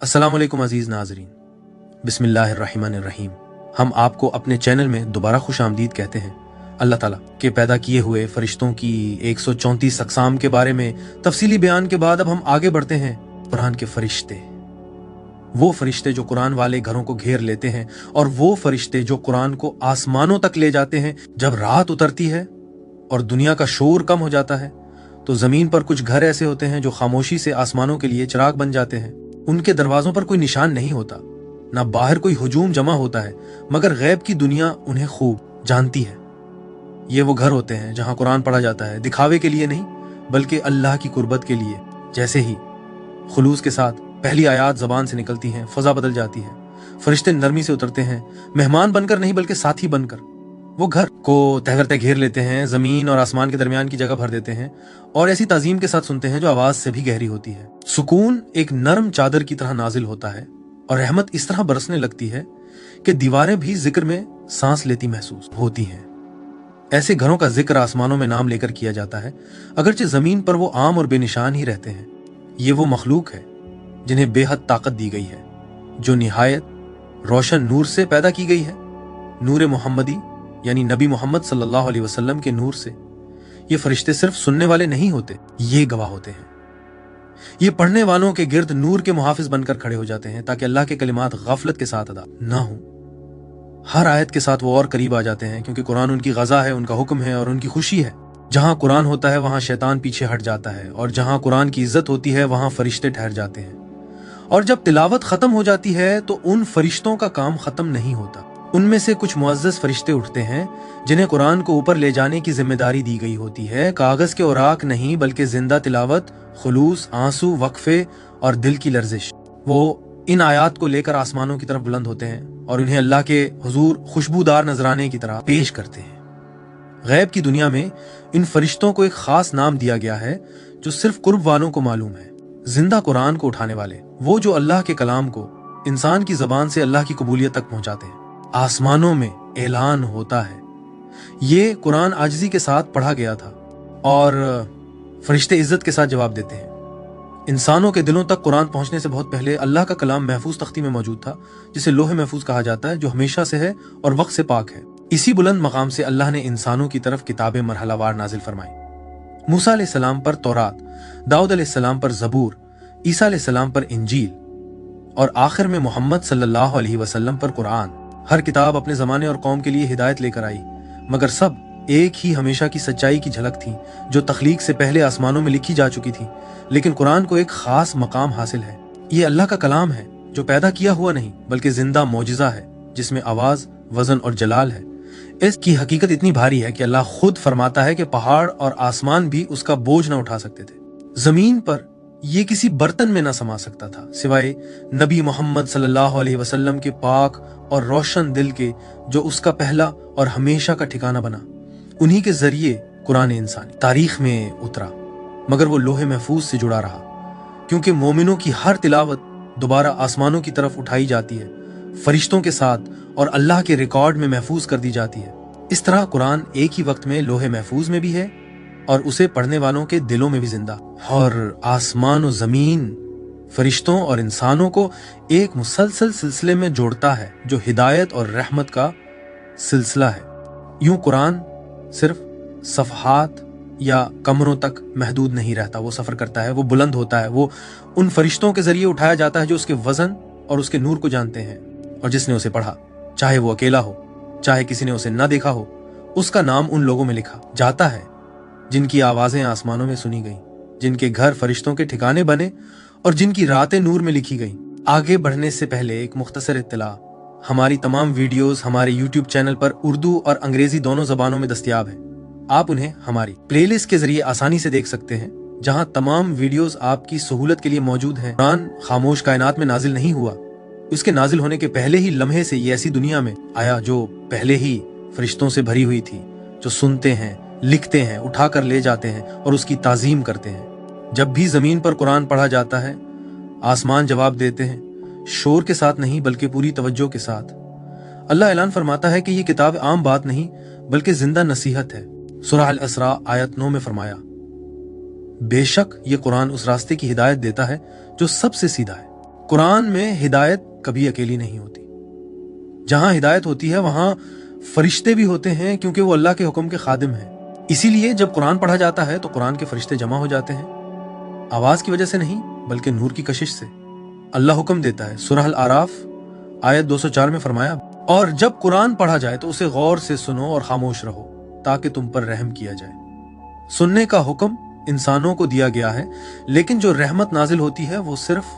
अस्सलाम वालेकुम अजीज नाजरीन, बिस्मिल्लाहिर्रहमानिर्रहीम। हम आपको अपने चैनल में दोबारा खुश आमदीद कहते हैं। अल्लाह ताला के पैदा किए हुए फरिश्तों की 134 अक़साम के बारे में तफसीली बयान के बाद अब हम आगे बढ़ते हैं। कुरान के फरिश्ते, वो फरिश्ते जो कुरान वाले घरों को घेर लेते हैं, और वो फरिश्ते जो कुरान को आसमानों तक ले जाते हैं। जब रात उतरती है और दुनिया का शोर कम हो जाता है तो जमीन पर कुछ घर ऐसे होते हैं जो खामोशी से आसमानों के लिए चिराग बन जाते हैं। उनके दरवाजों पर कोई निशान नहीं होता, ना बाहर कोई हुजूम जमा होता है, मगर गैब की दुनिया उन्हें खूब जानती है। ये वो घर होते हैं जहां कुरान पढ़ा जाता है, दिखावे के लिए नहीं बल्कि अल्लाह की कुर्बत के लिए। जैसे ही खुलूस के साथ पहली आयात जबान से निकलती हैं, फजा बदल जाती है। फरिश्ते नरमी से उतरते हैं, मेहमान बनकर नहीं बल्कि साथी बनकर। वो घर को तहगरते घेर लेते हैं, जमीन और आसमान के दरमियान की जगह भर देते हैं और ऐसी ताजीम के साथ सुनते हैं जो आवाज से भी गहरी होती है। सुकून एक नरम चादर की तरह नाजिल होता है और रहमत इस तरह बरसने लगती है कि दीवारें भी जिक्र में सांस लेती महसूस होती हैं। ऐसे घरों का जिक्र आसमानों में नाम लेकर किया जाता है, अगरचे जमीन पर वो आम और बेनिशान ही रहते हैं। ये वो मखलूक है जिन्हें बेहद ताकत दी गई है, जो निहायत रोशन नूर से पैदा की गई है, नूर मोहम्मदी यानी नबी मोहम्मद सल्लल्लाहु अलैहि वसल्लम के नूर से। ये फरिश्ते सिर्फ सुनने वाले नहीं होते, ये गवाह होते हैं। ये पढ़ने वालों के गिर्द नूर के मुहाफिज बनकर खड़े हो जाते हैं ताकि अल्लाह के कलिमात गफलत के साथ अदा ना हो। हर आयत के साथ वो और करीब आ जाते हैं, क्योंकि कुरान उनकी गजा है, उनका हुक्म है और उनकी खुशी है। जहां कुरान होता है वहां शैतान पीछे हट जाता है, और जहां कुरान की इज्जत होती है वहां फरिश्ते ठहर जाते हैं। और जब तिलावत खत्म हो जाती है तो उन फरिश्तों का काम खत्म नहीं होता। उनमें से कुछ मुअज़्ज़ज़ फरिश्ते उठते हैं जिन्हें कुरान को ऊपर ले जाने की जिम्मेदारी दी गई होती है। कागज के औराक नहीं बल्कि जिंदा तिलावत, खुलूस, आंसू, वक्फे और दिल की लर्जिश। वो इन आयात को लेकर आसमानों की तरफ बुलंद होते हैं और इन्हें अल्लाह के हुजूर खुशबूदार नजराने की तरह पेश करते हैं। गैब की दुनिया में इन फरिश्तों को एक खास नाम दिया गया है जो सिर्फ कुर्ब वालों को मालूम है। जिंदा कुरान को उठाने वाले, वो जो अल्लाह के कलाम को इंसान की जबान से अल्लाह की कबूलियत तक पहुंचाते हैं। आसमानों में ऐलान होता है। ये कुरान आजिज़ी के साथ पढ़ा गया था और फरिश्ते इज्जत के साथ जवाब देते हैं। इंसानों के दिलों तक कुरान पहुंचने से बहुत पहले अल्लाह का कलाम महफूज तख्ती में मौजूद था, जिसे लोहे महफूज कहा जाता है, जो हमेशा से है और वक्त से पाक है। इसी बुलंद मकाम से अल्लाह ने इंसानों की तरफ किताबें मरहलावार नाजिल फरमाई। मूसा अलैहिस्सलाम पर तौरात, दाऊद अलैहिस्सलाम पर ज़बूर, ईसा अलैहिस्सलाम पर इंजील और आखिर में मोहम्मद सल्लल्लाहु अलैहि वसल्लम पर कुरान। हर किताब अपने जमाने और कौम के लिए हिदायत लेकर आई, मगर सब एक ही हमेशा की सच्चाई की झलक थी जो तख्लीक से पहले आसमानों में लिखी जा चुकी थी। लेकिन कुरान को एक खास मकाम हासिल है। ये अल्लाह का कलाम है जो पैदा किया हुआ नहीं बल्कि जिंदा मौजिजा है, जिसमें आवाज, वजन और जलाल है। इसकी हकीकत इतनी भारी है कि अल्लाह खुद फरमाता है कि पहाड़ और आसमान भी उसका बोझ न उठा सकते थे। जमीन पर ये किसी बर्तन में न समा सकता था सिवाय नबी मोहम्मद सल्लल्लाहु अलैहि वसल्लम के पाक और रोशन दिल के, जो उसका पहला और हमेशा का ठिकाना बना। उन्हीं के जरिए कुरान इंसानी तारीख में उतरा, मगर वो लोहे महफूज से जुड़ा रहा, क्योंकि मोमिनों की हर तिलावत दोबारा आसमानों की तरफ उठाई जाती है, फरिश्तों के साथ और अल्लाह के रिकॉर्ड में महफूज कर दी जाती है। इस तरह कुरान एक ही वक्त में लोहे महफूज में भी है और उसे पढ़ने वालों के दिलों में भी जिंदा। और आसमान और जमीन, फरिश्तों और इंसानों को एक मुसलसल सिलसिले में जोड़ता है जो हिदायत और रहमत का सिलसिला है। यूं कुरान सिर्फ सफहात या कमरों तक महदूद नहीं रहता, वो सफर करता है, वो बुलंद होता है। वो उन फरिश्तों के जरिए उठाया जाता है जो उसके वजन और उसके नूर को जानते हैं, और जिसने उसे पढ़ा, चाहे वो अकेला हो, चाहे किसी ने उसे न देखा हो, उसका नाम उन लोगों में लिखा जाता है जिनकी आवाजें आसमानों में सुनी गई, जिनके घर फरिश्तों के ठिकाने बने और जिनकी रातें नूर में लिखी गई। आगे बढ़ने से पहले एक मुख्तसर इत्तला, हमारी तमाम वीडियोस हमारे YouTube चैनल पर उर्दू और अंग्रेजी दोनों जबानों में दस्तयाब हैं। आप उन्हें हमारी प्लेलिस्ट के जरिए आसानी से देख सकते हैं, जहां तमाम वीडियोस आपकी सहूलत के लिए मौजूद हैं। कुरान खामोश कायनात में नाजिल नहीं हुआ, उसके नाजिल होने के पहले ही लम्हे से ये ऐसी दुनिया में आया जो पहले ही फरिश्तों से भरी हुई थी, जो सुनते हैं, लिखते हैं, उठाकर ले जाते हैं और उसकी ताजीम करते हैं। जब भी जमीन पर कुरान पढ़ा जाता है, आसमान जवाब देते हैं, शोर के साथ नहीं बल्कि पूरी तवज्जो के साथ। अल्लाह ऐलान फरमाता है कि ये किताब आम बात नहीं बल्कि जिंदा नसीहत है। सूरह अल इसरा आयत 9 में फरमाया, बेशक ये कुरान उस रास्ते की हिदायत देता है जो सबसे सीधा है। कुरान में हिदायत कभी अकेली नहीं होती। जहां हिदायत होती है वहां फरिश्ते भी होते हैं, क्योंकि वो अल्लाह के हुक्म के खादिम हैं। इसीलिए जब कुरान पढ़ा जाता है तो कुरान के फरिश्ते जमा हो जाते हैं, आवाज की वजह से नहीं बल्कि नूर की कशिश से। अल्लाह हुक्म देता है, सूरह अल आराफ आयत 204 में फरमाया, और जब कुरान पढ़ा जाए तो उसे गौर से सुनो और खामोश रहो ताकि तुम पर रहम किया जाए। सुनने का हुक्म इंसानों को दिया गया है, लेकिन जो रहमत नाजिल होती है वो सिर्फ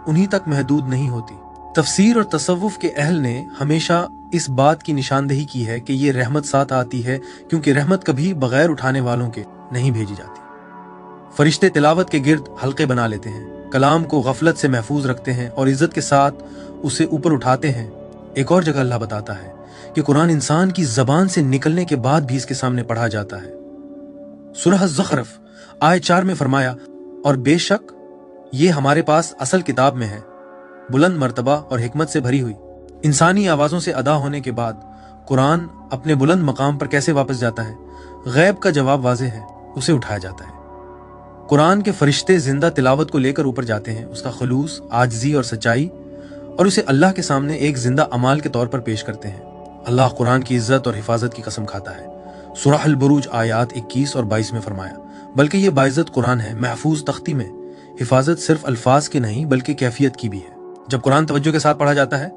उन्हीं तक महदूद नहीं होती। तफसीर और तसव्वुफ के अहल ने हमेशा इस बात की निशानदेही की है कि ये रहमत साथ आती है, क्योंकि रहमत कभी बगैर उठाने वालों के नहीं भेजी जाती। फरिश्ते तिलावत के गिर्द हल्के बना लेते हैं, कलाम को गफलत से महफूज रखते हैं और इज्जत के साथ उसे ऊपर उठाते हैं। एक और जगह अल्लाह बताता है कि कुरान इंसान की जबान से निकलने के बाद भी इसके सामने पढ़ा जाता है। सूरह ज़ुखरफ आयत 4 में फरमाया, और बेशक ये हमारे पास असल किताब में है, बुलंद मर्तबा और हिकमत से भरी हुई। इंसानी आवाजों से अदा होने के बाद कुरान अपने बुलंद मकाम पर कैसे वापस जाता है? गैब का जवाब वाज़ेह है, उसे उठाया जाता है। कुरान के फरिश्ते जिंदा तिलावत को लेकर ऊपर जाते हैं, उसका खलूस, आजिज़ी और सच्चाई, और उसे अल्लाह के सामने एक जिंदा अमाल के तौर पर पेश करते हैं। अल्लाह कुरान की इज्जत और हिफाजत की कसम खाता है। सूरह अल बुरूज आयत 21 और 22 में फरमाया, बल्कि ये बाइज्जत कुरान है, महफूज तख्ती में। हिफाजत सिर्फ अल्फाज की नहीं बल्कि कैफियत की भी है। जब कुरान तवज्जो के साथ पढ़ा जाता है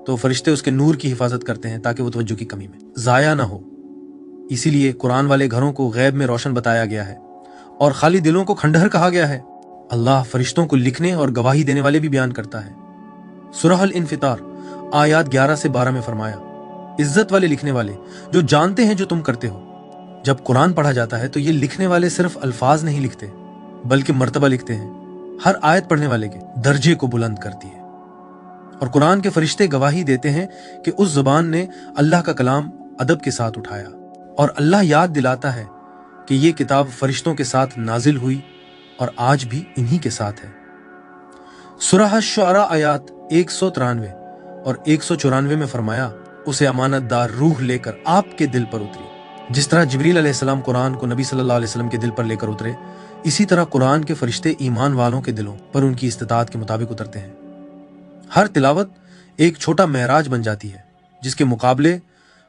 तो फरिश्ते उसके नूर की हिफाजत करते हैं ताकि वो तवज्जो की कमी में जाया ना हो। इसीलिए कुरान वाले घरों को गैब में रोशन बताया गया है और खाली दिलों को खंडहर कहा गया है। अल्लाह फरिश्तों को लिखने और गवाही देने वाले भी बयान करता है। सूरह अल इन्फितार आयत 11 से 12 में फरमाया, इज्जत वाले लिखने वाले जो जानते हैं जो तुम करते हो। जब कुरान पढ़ा जाता है तो ये लिखने वाले सिर्फ अल्फाज नहीं लिखते बल्कि मर्तबा लिखते हैं। हर आयत पढ़ने वाले के दर्जे को बुलंद करती है और कुरान के फरिश्ते गवाही देते हैं कि उस जुबान ने अल्लाह का कलाम अदब के साथ उठाया, और अल्लाह याद दिलाता है कि ये किताब फरिश्तों के साथ नाजिल हुई और आज भी इन्हीं के साथ है। सूरह शुअरा आयत 193 और 194 में फरमाया, उसे अमानतदार रूह लेकर आपके दिल पर उतरी। जिस तरह जिब्रील अलैहिस्सलाम कुरान को नबी सल्लल्लाहु अलैहि वसल्लम के दिल पर लेकर उतरे, इसी तरह कुरान के फरिश्ते ईमान वालों के दिलों पर उनकी इस्तिताअत के मुताबिक उतरते हैं। हर तिलावत एक छोटा महराज बन जाती है जिसके मुकाबले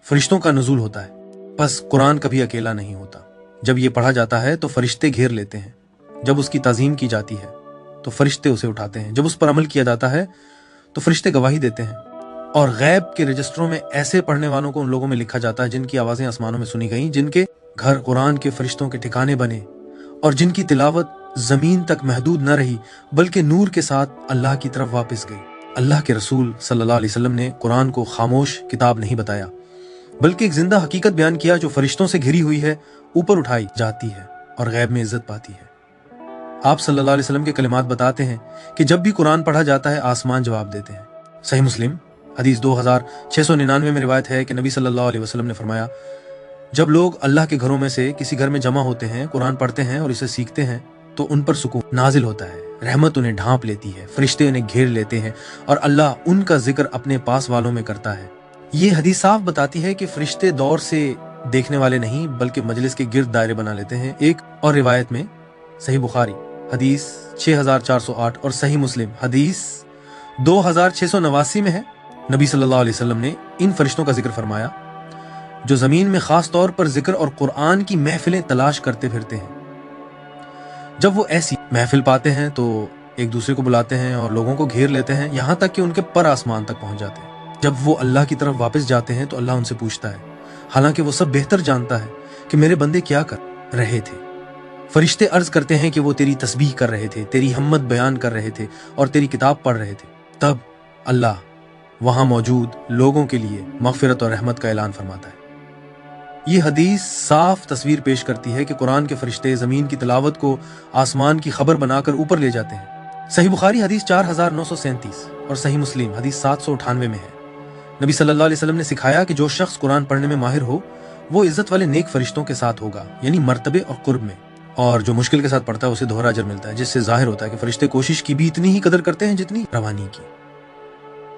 फरिश्तों का नुज़ूल होता है। बस कुरान कभी अकेला नहीं होता। जब ये पढ़ा जाता है तो फरिश्ते घेर लेते हैं, जब उसकी ताज़ीम की जाती है तो फरिश्ते उसे उठाते हैं, जब उस पर अमल किया जाता है तो फरिश्ते गवाही देते हैं। और गैब के रजिस्टरों में ऐसे पढ़ने वालों को उन लोगों में लिखा जाता है जिनकी आवाजें आसमानों में सुनी गईं, जिनके घर कुरान के फरिश्तों के ठिकाने बने और जिनकी तिलावत जमीन तक महदूद न रही बल्कि नूर के साथ अल्लाह की तरफ वापस गई। अल्लाह के रसूल सल्लल्लाहु अलैहि वसल्लम ने कुरान को खामोश किताब नहीं बताया बल्कि एक जिंदा हकीकत बयान किया जो फरिश्तों से घिरी हुई है, ऊपर उठाई जाती है और गैब में इज्जत पाती है। आप सल्लल्लाहु अलैहि वसल्लम के कलिमात बताते हैं कि जब भी कुरान पढ़ा जाता है आसमान जवाब देते हैं। सही मुस्लिम हदीस 2699 में रिवायत है कि नबी सल्लल्लाहु अलैहि वसल्लम ने फरमाया, जब लोग अल्लाह के घरों में से किसी घर में जमा होते हैं, कुरान पढ़ते हैं और इसे सीखते हैं तो उन पर सुकून नाजिल होता है, रहमत उन्हें ढांप लेती है, फरिश्ते उन्हें घेर लेते हैं और अल्लाह उनका जिक्र अपने पास वालों में करता है। ये हदीस साफ बताती है कि फरिश्ते दौर से देखने वाले नहीं बल्कि मजलिस के गिर्द दायरे बना लेते हैं। एक और रिवायत में सही बुखारी हदीस 6408 और सही मुस्लिम हदीस 2689 में है, नबी सल्लल्लाहु अलैहि वसल्लम ने इन फरिश्तों का जिक्र फरमाया जो जमीन में खास तौर पर जिक्र और कुरान की महफिलें तलाश करते फिरते हैं। जब वो ऐसी महफिल पाते हैं तो एक दूसरे को बुलाते हैं और लोगों को घेर लेते हैं, यहाँ तक कि उनके पर आसमान तक पहुंच जाते हैं। जब वो अल्लाह की तरफ वापस जाते हैं तो अल्लाह उनसे पूछता है, हालांकि वो सब बेहतर जानता है कि मेरे बंदे क्या कर रहे थे। फरिश्ते अर्ज करते हैं कि वो तेरी तस्बीह कर रहे थे, तेरी हिम्मत बयान कर रहे थे और तेरी किताब पढ़ रहे थे। तब अल्लाह वहां मौजूद लोगों के लिए मगफिरत और रहमत का ऐलान फरमाता है। ये हदीस साफ तस्वीर पेश करती है कि कुरान के फरिश्ते जमीन की तिलावत को आसमान की खबर बनाकर ऊपर ले जाते हैं। सही बुखारी हदीस 4937 और सही मुस्लिम हदीस 798 में है। नबी सल्लल्लाहु अलैहि वसल्लम ने सिखाया कि जो शख्स कुरान पढ़ने में माहिर हो वो इज्जत वाले नेक फरिश्तों के साथ होगा, यानी मर्तबे और कुर्ब में, और जो मुश्किल के साथ पढ़ता है उसे दोहरा अजर मिलता है, जिससे जाहिर होता है कि फरिश्ते कोशिश की भी इतनी ही कदर करते हैं जितनी रवानी की।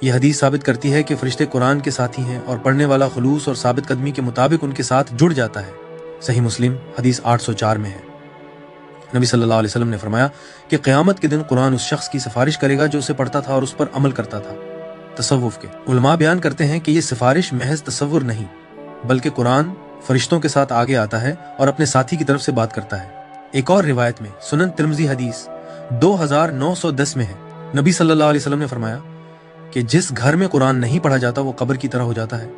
यह हदीस साबित करती है कि फरिश्ते कुरान के साथी हैं और पढ़ने वाला खुलूस और साबित कदमी के मुताबिक उनके साथ जुड़ जाता है। सही मुस्लिम हदीस 804 में है। नबी सल्लल्लाहु अलैहि वसल्लम ने फरमाया कि क़यामत के दिन कुरान उस शख्स की सिफारिश करेगा जो उसे पढ़ता था और उस पर अमल करता था। तसव्वुफ के उलमा बयान करते हैं कि ये सिफारिश महज तसव्वुर नहीं, बल्कि कुरान फरिश्तों के साथ आगे आता है और अपने साथी की तरफ से बात करता है। एक और रिवायत में सुनन तिर्मिज़ी हदीस 2910 में है, नबी सल्लल्लाहु अलैहि वसल्लम ने फरमाया कि जिस घर में कुरान नहीं पढ़ा जाता वो कब्र की तरह हो जाता है,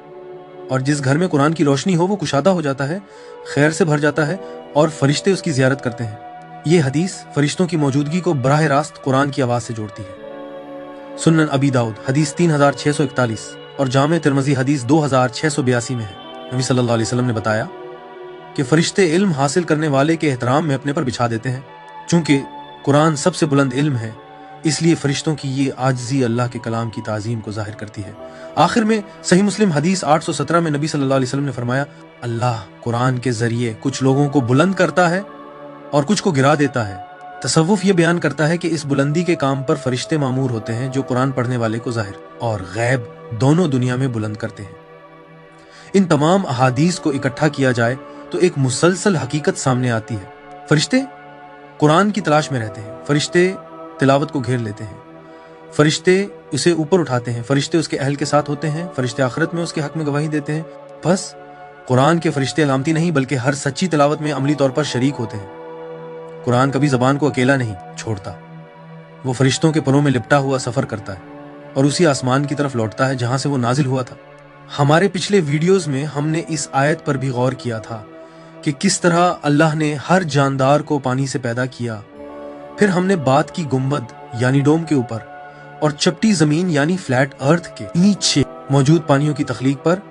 और जिस घर में कुरान की रोशनी हो वो कुशादा हो जाता है, खैर से भर जाता है और फरिश्ते उसकी ज़ियारत करते हैं। ये हदीस फरिश्तों की मौजूदगी को बराह रास्त कुरान की आवाज़ से जोड़ती है। सुनन अबी दाऊद हदीस 3641 और जामे तिर्मिज़ी हदीस 2682 में है, नबी सल्लल्लाहु अलैहि वसल्लम ने बताया कि फरिश्ते इल्म हासिल करने वाले के एहतराम में अपने पर बिछा देते हैं। चूंकि कुरान सबसे बुलंद इल्म है, इसलिए फरिश्तों की ये आजिज़ी अल्लाह के कलाम की ताज़ीम को ज़ाहिर करती है। आखिर में सही मुस्लिम हदीस 817 में नबी सल्लल्लाहु अलैहि वसल्लम ने फरमाया, अल्लाह कुरान के ज़रिए कुछ लोगों को बुलंद करता है और कुछ को गिरा देता है। तसव्वुफ ये बयान करता है कि इस बुलंदी के काम पर फरिश्ते मामूर होते हैं जो कुरान पढ़ने वाले को ज़ाहिर और गैब दोनों दुनिया में बुलंद करते हैं। इन तमाम अहादीस को इकट्ठा किया जाए तो एक मुसलसल हकीकत सामने आती है। फरिश्ते कुरान की तलाश में रहते हैं, फरिश्ते तिलावत को घेर लेते हैं, फरिश्ते उसे ऊपर उठाते हैं, फरिश्ते उसके अहल के साथ होते हैं, फरिश्ते आखिरत में उसके हक में गवाही देते हैं। बस कुरान के फरिश्ते अलामती नहीं बल्कि हर सच्ची तिलावत में अमली तौर पर शरीक होते हैं। कुरान कभी ज़बान को अकेला नहीं छोड़ता, वो फरिश्तों के परों में लिपटा हुआ सफ़र करता है और उसी आसमान की तरफ लौटता है जहां से वो नाजिल हुआ था। हमारे पिछले वीडियोस में हमने इस आयत पर भी गौर किया था कि किस तरह अल्लाह ने हर जानदार को पानी से पैदा किया। फिर हमने बात की गुंबद यानी डोम के ऊपर और चपटी ज़मीन यानी फ्लैट अर्थ के नीचे मौजूद पानियों की तख्लीक पर,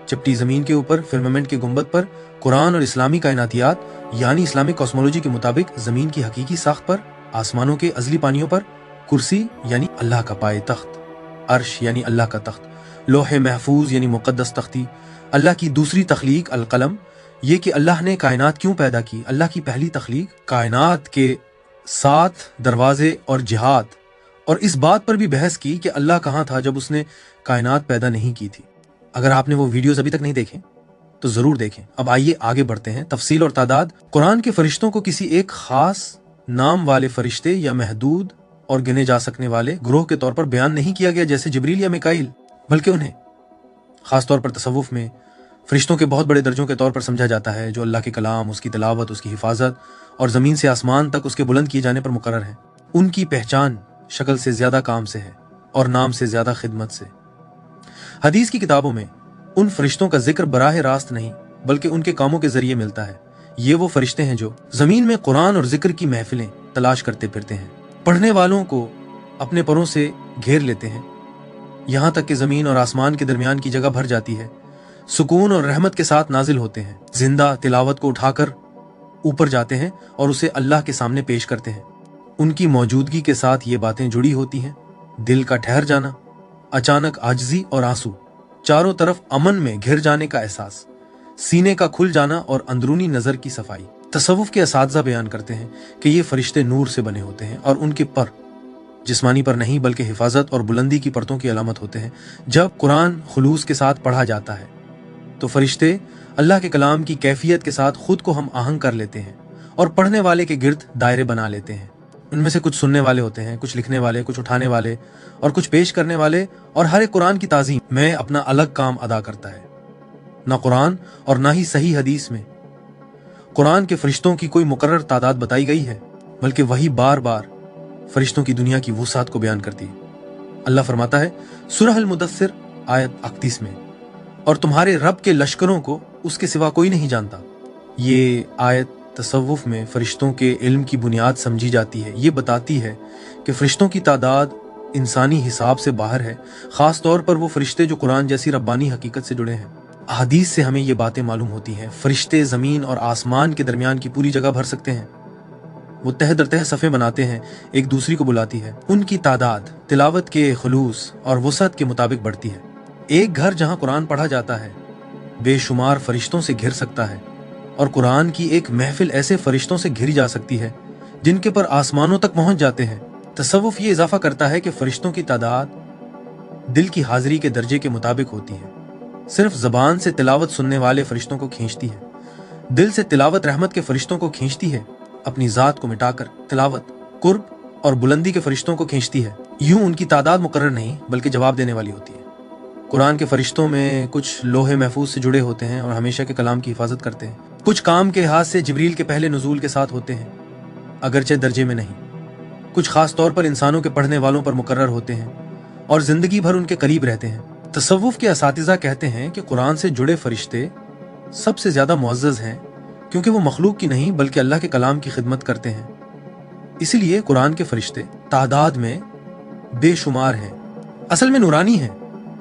चपटी ज़मीन के ऊपर फिरमामेंट के गुंबद पर कुरान और इस्लामी कायनातियात यानी इस्लामिक कॉस्मोलॉजी के मुताबिक ज़मीन की हकीकी साख्त पर, आसमानों के अज़ली पानियों पर, कुर्सी यानी अल्लाह का पाए तख्त, अर्श यानी अल्लाह का तख्त, लोहे महफूज यानी मुक़द्दस तख्ती, अल्लाह की दूसरी तख्लीक अलकलम, ये कि अल्लाह ने कायनात क्यों पैदा की, अल्लाह की पहली तख्लीक, कायनात के 7 दरवाजे और जिहाद, और इस बात पर भी बहस की कि अल्लाह कहाँ था जब उसने कायनात पैदा नहीं की थी। अगर आपने वो वीडियोस अभी तक नहीं देखे तो जरूर देखें। अब आइए आगे बढ़ते हैं। तफसील और तादाद। कुरान के फरिश्तों को किसी एक खास नाम वाले फरिश्ते या महदूद और गिने जा सकने वाले ग्रोह के तौर पर बयान नहीं किया गया जैसे जिब्रील या मिकाईल, बल्कि उन्हें खास तौर पर तसव्वुफ में फरिश्तों के बहुत बड़े दर्जों के तौर पर समझा जाता है जो अल्लाह के कलाम, उसकी तिलावत, उसकी हिफाजत और ज़मीन से आसमान तक उसके बुलंद किए जाने पर मुकर्रर है। उनकी पहचान शक्ल से ज़्यादा काम से है और नाम से ज़्यादा खिदमत से। हदीस की किताबों में उन फरिश्तों का जिक्र बराह रास्त नहीं बल्कि उनके कामों के जरिए मिलता है। ये वो फरिश्ते हैं जो ज़मीन में कुरान और जिक्र की महफिलें तलाश करते फिरते हैं, पढ़ने वालों को अपने परों से घेर लेते हैं, यहाँ तक कि ज़मीन और आसमान के दरमियान की जगह भर जाती है, सुकून और रहमत के साथ नाजिल होते हैं, जिंदा तिलावत को उठाकर ऊपर जाते हैं और उसे अल्लाह के सामने पेश करते हैं। उनकी मौजूदगी के साथ ये बातें जुड़ी होती हैं, दिल का ठहर जाना, अचानक आजिज़ी और आंसू, चारों तरफ अमन में घिर जाने का एहसास, सीने का खुल जाना और अंदरूनी नज़र की सफाई। तसव्वुफ के असातिज़ा बयान करते हैं कि ये फरिश्ते नूर से बने होते हैं और उनके पर जिस्मानी पर नहीं बल्कि हिफाजत और बुलंदी की परतों की अलामत होते हैं। जब कुरान खुलूस के साथ पढ़ा जाता है तो फरिश्ते अल्लाह के कलाम की कैफियत के साथ खुद को हम आहंग कर लेते हैं और पढ़ने वाले के गिर्द दायरे बना लेते हैं। उनमें से कुछ सुनने वाले होते हैं, कुछ लिखने वाले, कुछ उठाने वाले और कुछ पेश करने वाले, और हर एक कुरान की ताज़ीम में अपना अलग काम अदा करता है। ना कुरान और ना ही सही हदीस में कुरान के फरिश्तों की कोई मुकर्रर तादाद बताई गई है, बल्कि वही बार बार फरिश्तों की दुनिया की वुसात को बयान करती है। अल्लाह फरमाता है सूरह अल-मुदस्सिर आयत 31 में, और तुम्हारे रब के लश्करों को उसके सिवा कोई नहीं जानता। ये आयत तसव्वुफ में फरिश्तों के इल्म की बुनियाद समझी जाती है। ये बताती है कि फरिश्तों की तादाद इंसानी हिसाब से बाहर है, खास तौर पर वो फरिश्ते जो कुरान जैसी रब्बानी हकीकत से जुड़े हैं। हदीस से हमें ये बातें मालूम होती हैं। फरिश्ते ज़मीन और आसमान के दरमियान की पूरी जगह भर सकते हैं। वो तह दर तह सफ़े बनाते हैं, एक दूसरी को बुलाती है। उनकी तादाद तिलावत के खुलूस और वसअत के मुताबिक बढ़ती है। एक घर जहाँ कुरान पढ़ा जाता है बेशुमार फरिश्तों से घिर सकता है, और कुरान की एक महफिल ऐसे फरिश्तों से घिरी जा सकती है जिनके पर आसमानों तक पहुंच जाते हैं। तसव्वुफ ये इजाफा करता है कि फरिश्तों की तादाद दिल की हाजिरी के दर्जे के मुताबिक होती है। सिर्फ ज़बान से तिलावत सुनने वाले फरिश्तों को खींचती है, दिल से तिलावत रहमत के फरिश्तों को खींचती है। अपनी जात को मिटाकर तिलावत, कुर्ब और बुलंदी के फरिश्तों को खींचती है। यूं उनकी तादाद मुकर्रर नहीं बल्कि जवाब देने वाली होती है। कुरान के फरिश्तों में कुछ लोहे महफूज से जुड़े होते हैं और हमेशा के कलाम की हिफाजत करते हैं। कुछ काम के लिहाज से जिब्रील के पहले नुज़ूल के साथ होते हैं, अगरचे दर्जे में नहीं। कुछ खास तौर पर इंसानों के पढ़ने वालों पर मुकर्रर होते हैं और जिंदगी भर उनके करीब रहते हैं। तसव्वुफ के असातिज़ा कहते हैं कि कुरान से जुड़े फरिश्ते सबसे ज्यादा मुअज़्ज़ज़ हैं, क्योंकि वो मखलूक की नहीं बल्कि अल्लाह के कलाम की खिदमत करते हैं। इसीलिए कुरान के फरिश्ते तादाद में बेशुमार हैं, असल में नूरानी हैं,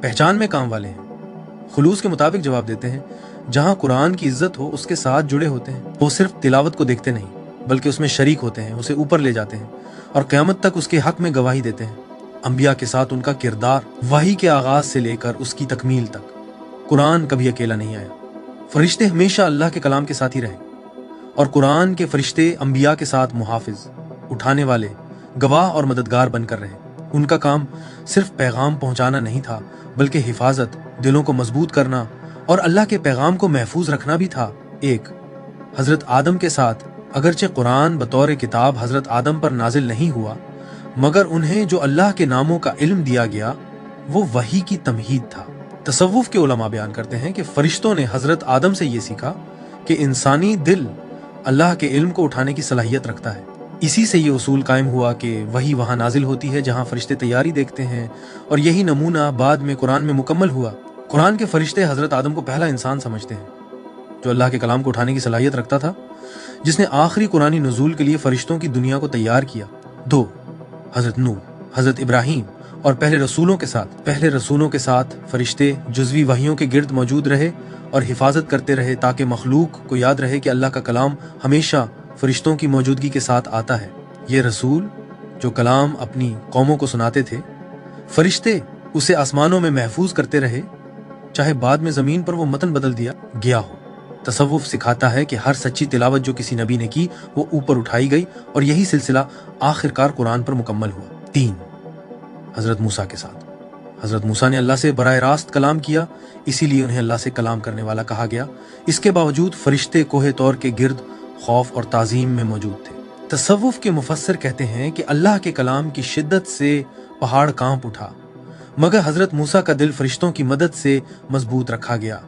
पहचान में काम वाले हैं। खुलूस के मुताबिक जवाब देते हैं, जहां कुरान की इज्जत हो उसके साथ जुड़े होते हैं। वो सिर्फ तिलावत को देखते नहीं बल्कि उसमें शरीक होते हैं, उसे ऊपर ले जाते हैं और क़यामत तक उसके हक में गवाही देते हैं। अंबिया के साथ उनका किरदार वही के आगाज से लेकर उसकी तकमील तक। कुरान कभी अकेला नहीं आया, फरिश्ते हमेशा अल्लाह के कलाम के साथ ही रहे और कुरान के फरिश्ते अंबिया के साथ मुहाफिज, उठाने वाले, गवाह और मददगार बनकर रहे। उनका काम सिर्फ पैगाम पहुंचाना नहीं था बल्कि हिफाजत, दिलों को मजबूत करना और अल्लाह के पैगाम को महफूज रखना भी था। एक हजरत आदम के साथ, अगरचे कुरान बतौर किताब हजरत आदम पर नाजिल नहीं हुआ, मगर उन्हें जो अल्लाह के नामों का इल्म दिया गया वो वही की तमहीद था। तसव्वुफ के उलमा बयान करते हैं कि फरिश्तों ने हजरत आदम से ये सीखा कि इंसानी दिल अल्लाह के इल्म को उठाने की सलाहियत रखता है। इसी से ये उसूल कायम हुआ कि वही वहां नाजिल होती है जहां फरिश्ते तैयारी देखते हैं, और यही नमूना बाद में कुरान में मुकम्मल हुआ। कुरान के फरिश्ते हजरत आदम को पहला इंसान समझते हैं जो अल्लाह के कलाम को उठाने की सलाहियत रखता था, जिसने आखिरी कुरानी नुज़ूल के लिए फरिश्तों की दुनिया को तैयार किया। दो हजरत नूह, हजरत इब्राहीम और पहले रसूलों के साथ फरिश्ते जुज़वी वहियों के गिर्द मौजूद रहे और हिफाजत करते रहे ताकि मखलूक को याद रहे कि अल्लाह का कलाम हमेशा फरिश्तों की मौजूदगी के साथ आता है। ये रसूल जो कलाम अपनी कौमों को सुनाते थे, फरिश्ते उसे आसमानों में महफूज करते रहे, चाहे बाद में जमीन पर वो मतन बदल दिया गया हो। तसव्वुफ सिखाता है कि हर सच्ची तिलावत जो किसी नबी ने की वो ऊपर उठाई गई और यही सिलसिला आखिरकार कुरान पर मुकम्मल हुआ। तीन हजरत मूसा के साथ, हजरत मूसा ने अल्लाह से बराह रास्त कलाम किया, इसीलिए उन्हें अल्लाह से कलाम करने वाला कहा गया। इसके बावजूद फरिश्ते कोहे तौर के गिर्द खौफ और ताजीम में मौजूद थे। तसव्वुफ के मुफस्सिर कहते हैं कि अल्लाह के कलाम की शिद्दत से पहाड़ कांप उठा, मगर हजरत मूसा का दिल फरिश्तों की मदद से मजबूत रखा गया।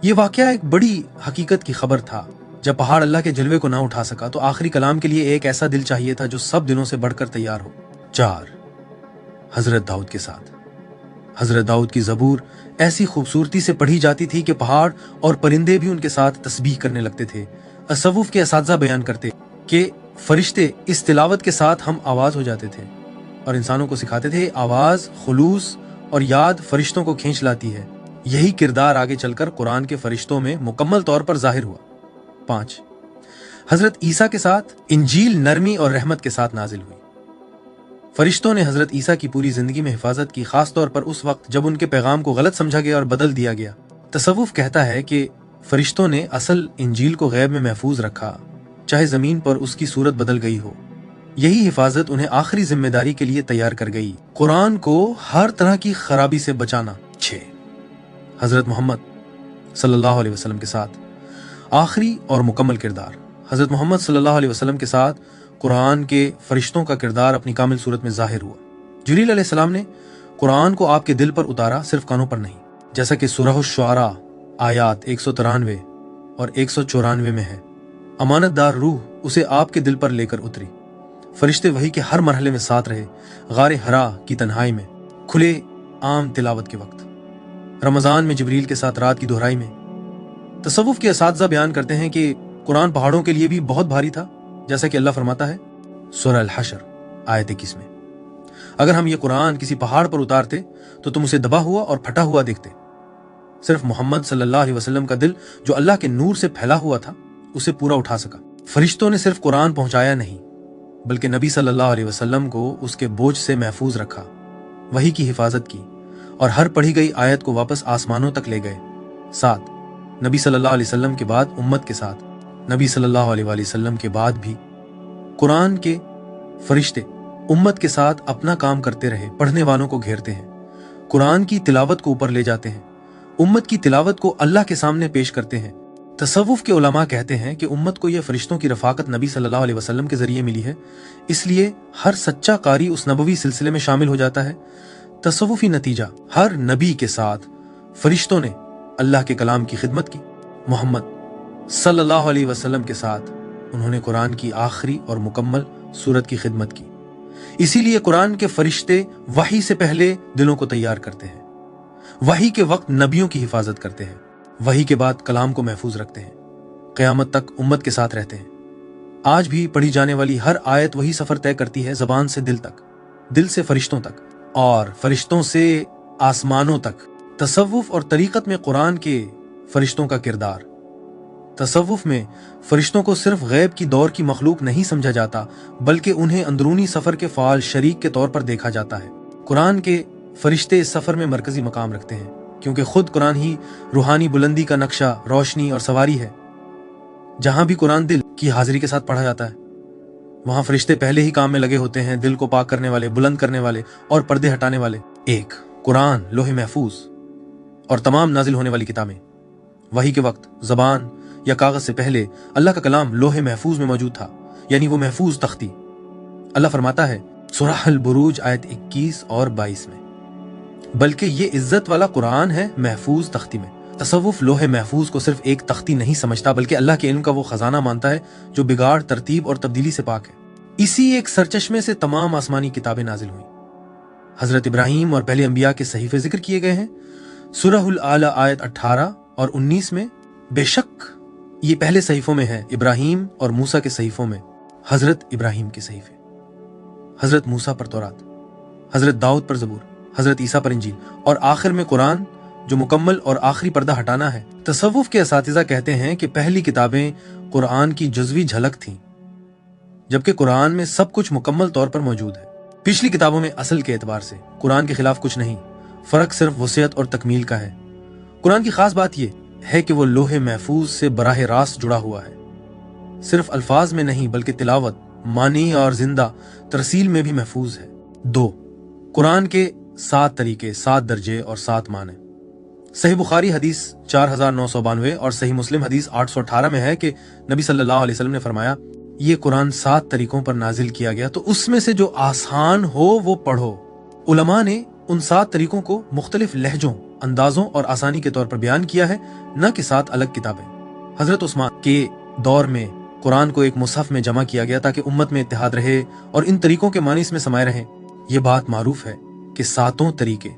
ये वाकया एक बड़ी हकीकत की खबर था। जब पहाड़ अल्लाह के जलवे को ना उठा सका तो आखिरी कलाम के लिए एक ऐसा दिल चाहिए था जो सब दिलों से बढ़कर तैयार हो। चार हजरत दाऊद के साथ, हजरत दाऊद की ज़बूर ऐसी खूबसूरती से पढ़ी जाती थी कि पहाड़ और परिंदे भी उनके साथ तस्बीह करने लगते थे। तसव्वुफ के असातिज़ा बयान करते कि फरिश्ते इस तिलावत के साथ हम आवाज हो जाते थे और इंसानों को सिखाते थे आवाज, खुलूस और याद फरिश्तों को खींच लाती है। यही किरदार आगे चलकर कुरान के फरिश्तों में मुकम्मल तौर पर जाहिर हुआ। पांच हजरत ईसा के साथ इंजील नरमी और रहमत के साथ नाजिल हुई। फरिश्तों ने हजरत ईसा की पूरी जिंदगी में हिफाजत की, खास तौर पर उस वक्त जब उनके पैगाम को गलत समझा गया और बदल दिया गया। तसव्वुफ कहता है कि फरिश्तों ने असल इंजील को गैब में महफूज रखा, चाहे जमीन पर उसकी सूरत बदल गई हो। यही हिफाजत उन्हें आखिरी जिम्मेदारी के लिए तैयार कर गई, कुरान को हर तरह की खराबी से बचाना। 6 हजरत मोहम्मद सल्लल्लाहु अलैहि वसल्लम के साथ आखिरी और मुकम्मल किरदार। हजरत मोहम्मद सल्लल्लाहु अलैहि वसल्लम के साथ कुरान के फरिश्तों का किरदार अपनी कामिल सूरत में जाहिर हुआ। जिब्रील अलैहिस्सलाम ने कुरान को आपके दिल पर उतारा, सिर्फ कानों पर नहीं, जैसा कि सूरह शुआरा आयात 193 और 194 में है। अमानतदार रूह उसे आपके दिल पर लेकर उतरी। फरिश्ते वही के हर मरहले में साथ रहे, गारे हरा की तन्हाई में, खुले आम तिलावत के वक्त, रमजान में जिब्रील के साथ रात की दोहराई में। तसव्वुफ के असातिज़ा बयान करते हैं कि कुरान पहाड़ों के लिए भी बहुत भारी था, जैसा कि अल्लाह फरमाता है सूरह अल हशर आयत 21 में, अगर हम ये कुरान किसी पहाड़ पर उतारते तो तुम उसे दबा हुआ और फटा हुआ देखते। सिर्फ मोहम्मद सल्लल्लाहु अलैहि वसल्लम का दिल जो अल्लाह के नूर से फैला हुआ था उसे पूरा उठा सका। फरिश्तों ने सिर्फ कुरान पहुंचाया नहीं बल्कि नबी सल्लल्लाहु अलैहि वसल्लम को उसके बोझ से महफूज रखा, वही की हिफाजत की और हर पढ़ी गई आयत को वापस आसमानों तक ले गए। 7 नबी सल्लल्लाहु अलैहि वसल्लम के बाद उम्मत के साथ, नबी सल्लल्लाहु अलैहि वसल्लम के बाद भी कुरान के फरिश्ते उम्मत के साथ अपना काम करते रहे, पढ़ने वालों को घेरते हैं, कुरान की तिलावत को ऊपर ले जाते हैं, उम्मत की तिलावत को अल्लाह के सामने पेश करते हैं। तसव्वुफ के उलमा कहते हैं कि उम्मत को यह फरिश्तों की रफाकत नबी सल्लल्लाहु अलैहि वसल्लम के जरिए मिली है, इसलिए हर सच्चा कारी उस नबवी सिलसिले में शामिल हो जाता है। तसव्वुफी नतीजा, हर नबी के साथ फरिश्तों ने अल्लाह के कलाम की खिदमत की। मोहम्मद सल्लल्लाहु अलैहि वसल्लम के साथ उन्होंने कुरान की आखिरी और मुकम्मल सूरत की खिदमत की। इसीलिए कुरान के फरिश्ते वही से पहले दिलों को तैयार करते हैं, वही के वक्त नबियों की हिफाजत करते हैं, वही के बाद कलाम को महफूज रखते हैं, क़यामत तक उम्मत के साथ रहते हैं। आज भी पढ़ी जाने वाली हर आयत वही सफर तय करती है, ज़बान से दिल तक, दिल से फरिश्तों तक, और फरिश्तों से आसमानों तक। तसव्वुफ और तरीकत में कुरान के फरिश्तों का किरदार। तसव्वुफ में फरिश्तों को सिर्फ गैब की दौर की मखलूक नहीं समझा जाता, बल्कि उन्हें अंदरूनी सफर के फाल शरीक के तौर पर देखा जाता है। कुरान के फरिश्ते इस सफर में मरकजी मकाम रखते हैं, क्योंकि खुद कुरान ही रूहानी बुलंदी का नक्शा, रोशनी और सवारी है। जहां भी कुरान दिल की हाजिरी के साथ पढ़ा जाता है, वहां फरिश्ते पहले ही काम में लगे होते हैं, दिल को पाक करने वाले, बुलंद करने वाले और पर्दे हटाने वाले। एक, कुरान लोहे महफूज और तमाम नाजिल होने वाली किताबें। वही के वक्त जबान या कागज से पहले अल्लाह का कलाम लोहे महफूज में मौजूद था, यानी वो महफूज तख्ती। अल्लाह फरमाता है सूरह अल बुरूज आयत 21 और 22 में, बल्कि ये इज्जत वाला कुरान है महफूज तख्ती में। तसव्वुफ लोहे महफूज को सिर्फ एक तख्ती नहीं समझता, बल्कि अल्लाह के इल्म का वो खजाना मानता है जो बिगाड़, तरतीब और तब्दीली से पाक है। इसी एक सरचश्मे से तमाम आसमानी किताबें नाजिल हुई। हजरत इब्राहिम और पहले अंबिया के सहीफे जिक्र किए गए हैं सूरह अल आला आयत 18 और 19 में। बेशक ये पहले सहीफों में है, इब्राहिम और मूसा के सहीफों में हजरत इब्राहिम के सहीफे, हजरत मूसा पर तौरात, हजरत दाऊद पर जबूर, हजरत ईसा पर इंजील, और आखिर में कुरान जो मुकम्मल और आखिरी पर्दा हटाना है। तसव्वुफ के असातिज़ा कहते हैं कि पहली किताबें कुरान की जुज़वी झलक थीं, जबकि कुरान में सब कुछ मुकम्मल तौर पर मौजूद है। पिछली किताबों में असल के एतबार से कुरान के खिलाफ कुछ नहीं, फर्क सिर्फ वसीयत और तकमील का है। कुरान की खास बात यह है कि वो लोहे महफूज से बराह रास्त जुड़ा हुआ है, सिर्फ अल्फाज में नहीं बल्कि तिलावत, मानी और जिंदा तरसील में भी महफूज है। 2, कुरान के 7 तरीके, 7 दर्जे और 7 माने। सही बुखारी हदीस 4992 और सही मुस्लिम हदीस 818 में है कि नबी सल्लल्लाहु अलैहि वसल्लम ने फरमाया, ये कुरान 7 तरीकों पर नाजिल किया गया, तो उसमें से जो आसान हो वो पढ़ो। उलमा ने उन 7 तरीकों को मुख्तलिफ लहजों, अंदाजों और आसानी के तौर पर बयान किया है, न कि 7 अलग किताबें। हजरत उस्मान के दौर में कुरान को एक मुसहफ में जमा किया गया ताकि उम्मत में इत्तेहाद रहे और इन तरीकों के मानी इसमें समाये रहें। यह बात मारूफ है कि 7 तरीके,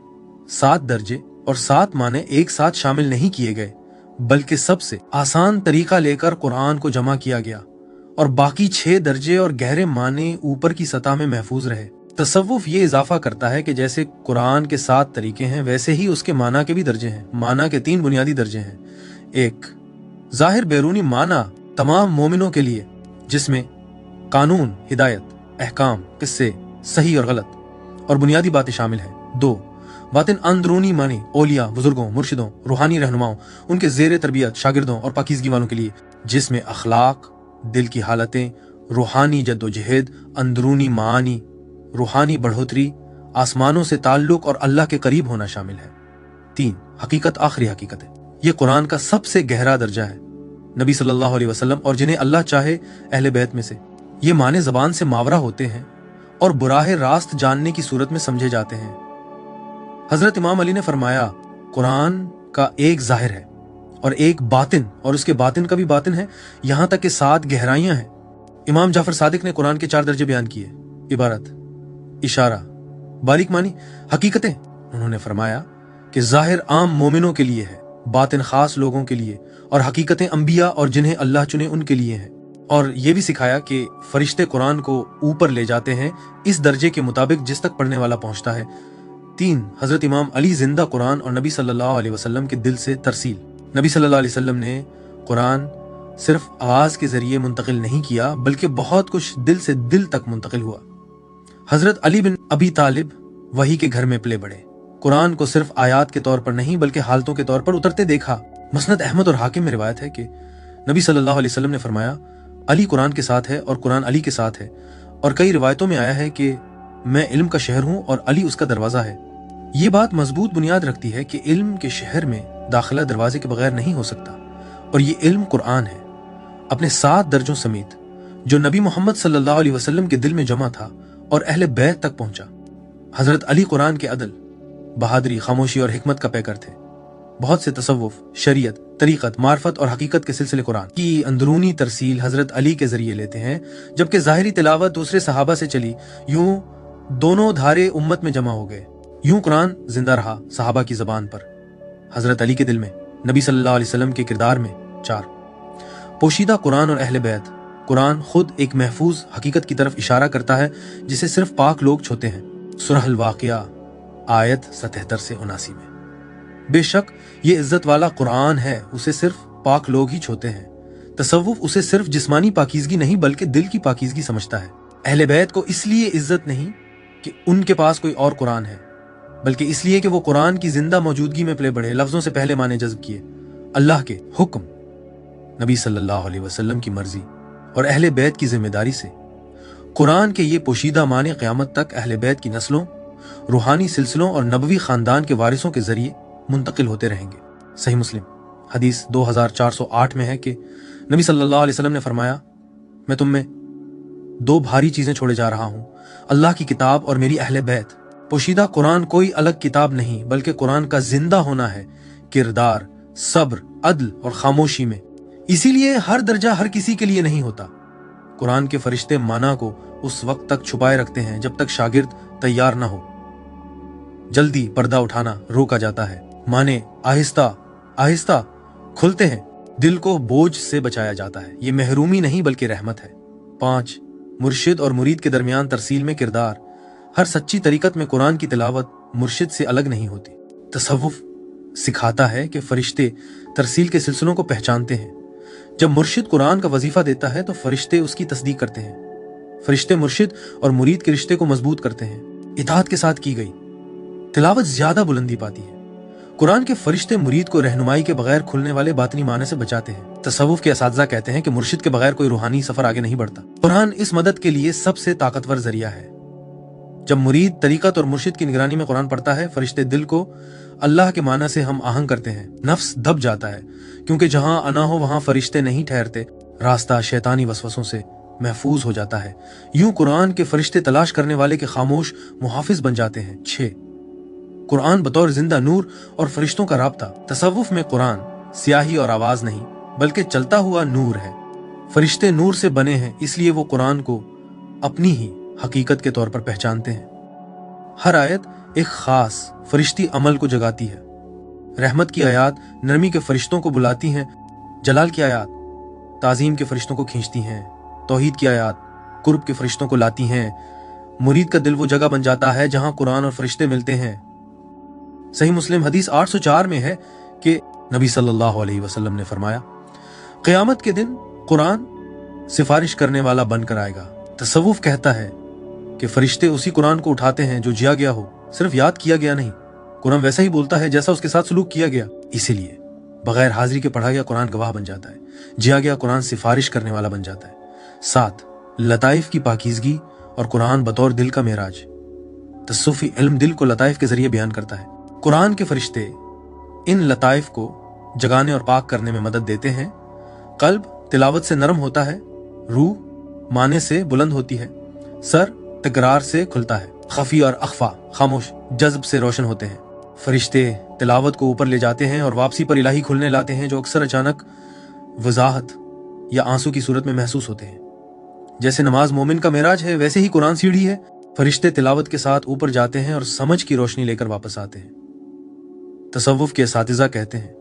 7 दर्जे और 7 माने एक साथ शामिल नहीं किए गए, बल्कि सबसे आसान तरीका लेकर कुरान को जमा किया गया और बाकी 6 दर्जे और गहरे माने ऊपर की सतह में महफूज रहे। तसव्वुफ ये इजाफा करता है कि जैसे कुरान के 7 तरीके हैं, वैसे ही उसके माना के भी दर्जे हैं। माना के 3 बुनियादी दर्जे हैं। 1, जाहिर बैरूनी माना तमाम मोमिनों के लिए, जिसमें कानून, हिदायत, अहकाम, किस्से, सही और गलत और बुनियादी बातें शामिल हैं। 2, बातिन अंदरूनी मानी औलिया, बुजुर्गों, मुर्शिदों, रूहानी रहनुमाओं, उनके जेर तरबियत शागिर्दों और पाकीज़गी वालों के लिए, जिसमें अखलाक, दिल की हालतें, रूहानी जद्दोजहद, अंदरूनी मानी, रूहानी बढ़ोतरी, आसमानों से ताल्लुक और अल्लाह के करीब होना शामिल है। 3, हकीकत, आखिरी हकीकत है। यह कुरान का सबसे गहरा दर्जा है। नबी सल्लल्लाहु अलैहि वसल्लम और जिन्हें अल्लाह चाहे अहले बैत में से, ये माने ज़बान से मावरा होते हैं और बुराह रास्त जानने की सूरत में समझे जाते हैं। हजरत इमाम अली ने फरमाया, कुरान का एक जाहिर है और एक बातिन, और उसके बातिन का भी बातिन है, यहाँ तक कि 7 गहराइयां हैं। इमाम जाफर सादिक ने कुरान के 4 दर्जे बयान किए, इबारत, इशारा, बारीक मानी, हकीकतें। उन्होंने फरमाया कि जाहिर आम मोमिनों के लिए है, बातिन खास लोगों के लिए, और हकीकतें अंबिया और जिन्हें अल्लाह चुने उनके लिए हैं। और ये भी सिखाया कि फरिश्ते कुरान को ऊपर ले जाते हैं इस दर्जे के मुताबिक जिस तक पढ़ने वाला पहुंचता है। 3, हजरत इमाम अली जिंदा कुरान और नबी सल्लल्लाहु अलैहि वसल्लम के दिल से तरसील। नबी सल्लल्लाहु अलैहि वसल्लम ने कुरान सिर्फ आवाज के जरिए मुंतकिल नहीं किया, बल्कि बहुत कुछ दिल से दिल तक मुंतकिल हुआ। हजरत अली बिन अबी तालिब वही के घर में पले बड़े, कुरान को सिर्फ आयात के तौर पर नहीं बल्कि हालतों के तौर पर उतरते देखा। मसनद अहमद और हाकिम में रिवायत है कि नबी सल्लल्लाहु अलैहि वसल्लम ने फरमाया, अली कुरान के साथ है और कुरान अली के साथ है। और कई रिवायतों में आया है कि मैं इल्म का शहर हूँ और अली उसका दरवाजा है। ये बात मजबूत बुनियाद रखती है कि इल्म के शहर में दाखिला दरवाजे के बगैर नहीं हो सकता और ये इल्म कुरान है, अपने 7 दर्जों समेत, जो नबी मोहम्मद सल्लल्लाहु अलैहि वसल्लम के दिल में जमा था और अहले बैत तक पहुंचा। हजरत अली कुरान के अदल, बहादुरी, खामोशी और हिकमत का पैकर थे। बहुत से तसव्वुफ, शरीयत, तरीकत, मार्फत और हकीकत के सिलसिले कुरान की अंदरूनी तरसील हजरत अली के जरिए लेते हैं, जबकि ज़ाहिरी तिलावत दूसरे सहाबा से चली। यूं दोनों धारे उम्मत में जमा हो गए। यूं कुरान जिंदा रहा सहाबा की जबान पर, हजरत अली के दिल में, नबी सल्लल्लाहु अलैहि वसल्लम के किरदार में। 4, पोशीदा कुरान और अहले बैत। कुरान खुद एक महफूज हकीकत की तरफ इशारा करता है जिसे सिर्फ पाक लोग छूते हैं। सूरह अल वाक़िया आयत 77 से 79 में। बेशक ये इज्जत वाला कुरान है, उसे सिर्फ पाक लोग ही छूते हैं। तसव्वुफ उसे सिर्फ जिस्मानी पाकीज़गी नहीं बल्कि दिल की पाकीज़गी समझता है। अहले बैत को इसलिए इज्जत नहीं कि उनके पास कोई और कुरान है, बल्कि इसलिए कि वो कुरान की जिंदा मौजूदगी में पले बढ़े, लफ्जों से पहले माने जज्ब किए। अल्लाह के हुक्म, नबी सल्लल्लाहु अलैहि वसल्लम की मर्जी और अहले बैत की जिम्मेदारी से कुरान के ये पोशीदा माने क़यामत तक अहले बैत की नस्लों, रूहानी सिलसिलों और नबवी खानदान के वारिसों के जरिए मुंतकिल होते रहेंगे। सही मुस्लिम हदीस 2408 में है कि नबी सल्लल्लाहु अलैहि वसल्लम ने फरमाया, मैं तुम में 2 भारी चीजें छोड़े जा रहा हूं, अल्लाह की किताब और मेरी अहले बैत। पोशीदा कुरान कोई अलग किताब नहीं बल्कि कुरान का जिंदा होना है, किरदार, सब्र, अदल और खामोशी में। इसीलिए हर दर्जा हर किसी के लिए नहीं होता। कुरान के फरिश्ते माना को उस वक्त तक छुपाए रखते हैं जब तक शागिर्द तैयार ना हो। जल्दी पर्दा उठाना रोका जाता है, माने आहिस्ता आहिस्ता खुलते हैं, दिल को बोझ से बचाया जाता है। ये महरूमी नहीं बल्कि रहमत है। 5, मुर्शिद और मुरीद के दरमियान तरसील में किरदार। हर सच्ची तरीकत में कुरान की तिलावत मुर्शिद से अलग नहीं होती। तसव्वुफ सिखाता है कि फरिश्ते तरसील के सिलसिलों को पहचानते हैं। जब मुर्शिद कुरान का वजीफा देता है तो फरिश्ते उसकी तस्दीक करते हैं। फरिश्ते मुर्शिद और मुरीद के रिश्ते को मजबूत करते हैं। इताअत के साथ की गई तिलावत ज्यादा बुलंदी पाती है। कुरान के फरिश्ते मुरीद को रहनुमाई के बगैर खुलने वाले बातनी माने से बचाते हैं। तसव्वुफ के असातिज़ा कहते हैं कि मुर्शिद के बगैर कोई रूहानी सफर आगे नहीं बढ़ता। कुरान इस मदद के लिए सबसे ताकतवर जरिया है। जब मुरीद तरीकत और मुर्शिद की निगरानी में कुरान पढ़ता है, फरिश्ते दिल को अल्लाह के माना से हम आहंग करते हैं। नफ्स दब जाता है, क्योंकि जहां अना हो वहां फरिश्ते नहीं ठहरते। रास्ता शैतानी वसवसों से महफूज हो जाता है। यूं कुरान के फरिश्ते तलाश करने वाले के खामोश मुहाफिज बन जाते हैं। 6, कुरान बतौर जिंदा नूर और फरिश्तों का राब्ता। तसव्वुफ में कुरान स्याही और आवाज नहीं बल्कि चलता हुआ नूर है। फरिश्ते नूर से बने हैं, इसलिए वो कुरान को अपनी ही हकीकत के तौर पर पहचानते हैं। हर आयत एक खास फरिश्ती अमल को जगाती है। रहमत की आयात नरमी के फरिश्तों को बुलाती हैं, जलाल की आयात ताजीम के फरिश्तों को खींचती हैं, तौहीद की आयात कुर्ब के फरिश्तों को लाती हैं। मुरीद का दिल वो जगह बन जाता है जहां कुरान और फरिश्ते मिलते हैं। सही मुस्लिम हदीस 804 में है कि नबी सल्लल्लाहु अलैहि वसल्लम ने फरमाया, क़यामत के दिन कुरान सिफारिश करने वाला बनकर आएगा। तसव्वुफ कहता है कि फरिश्ते उसी कुरान को उठाते हैं जो जिया गया हो, सिर्फ याद किया गया नहीं। कुरान वैसा ही बोलता है जैसा उसके साथ सलूक किया गया। इसीलिए बगैर हाजिरी के पढ़ा गया कुरान गवाह बन जाता है, जिया गया कुरान सिफारिश करने वाला बन जाता है। 7, लताइफ की पाकीज़गी और कुरान बतौर दिल का मेराज। तसव्वुफी इल्म दिल को लताइफ के जरिए बयान करता है। कुरान के फरिश्ते इन लताइफ को जगाने और पाक करने में मदद देते हैं। कल्ब तिलावत से नरम होता है, रूह माने से बुलंद होती है, सर तकरार से खुलता है, खफी और अखफा खामोश जज्ब से रोशन होते हैं। फरिश्ते तिलावत को ऊपर ले जाते हैं और वापसी पर इलाही खुलने लाते हैं, जो अक्सर अचानक वजाहत या आंसू की सूरत में महसूस होते हैं। जैसे नमाज मोमिन का मेराज है, वैसे ही कुरान सीढ़ी है। फरिश्ते तिलावत के साथ ऊपर जाते हैं और समझ की रोशनी लेकर वापस आते हैं। तसव्वुफ के असातिज़ा कहते हैं,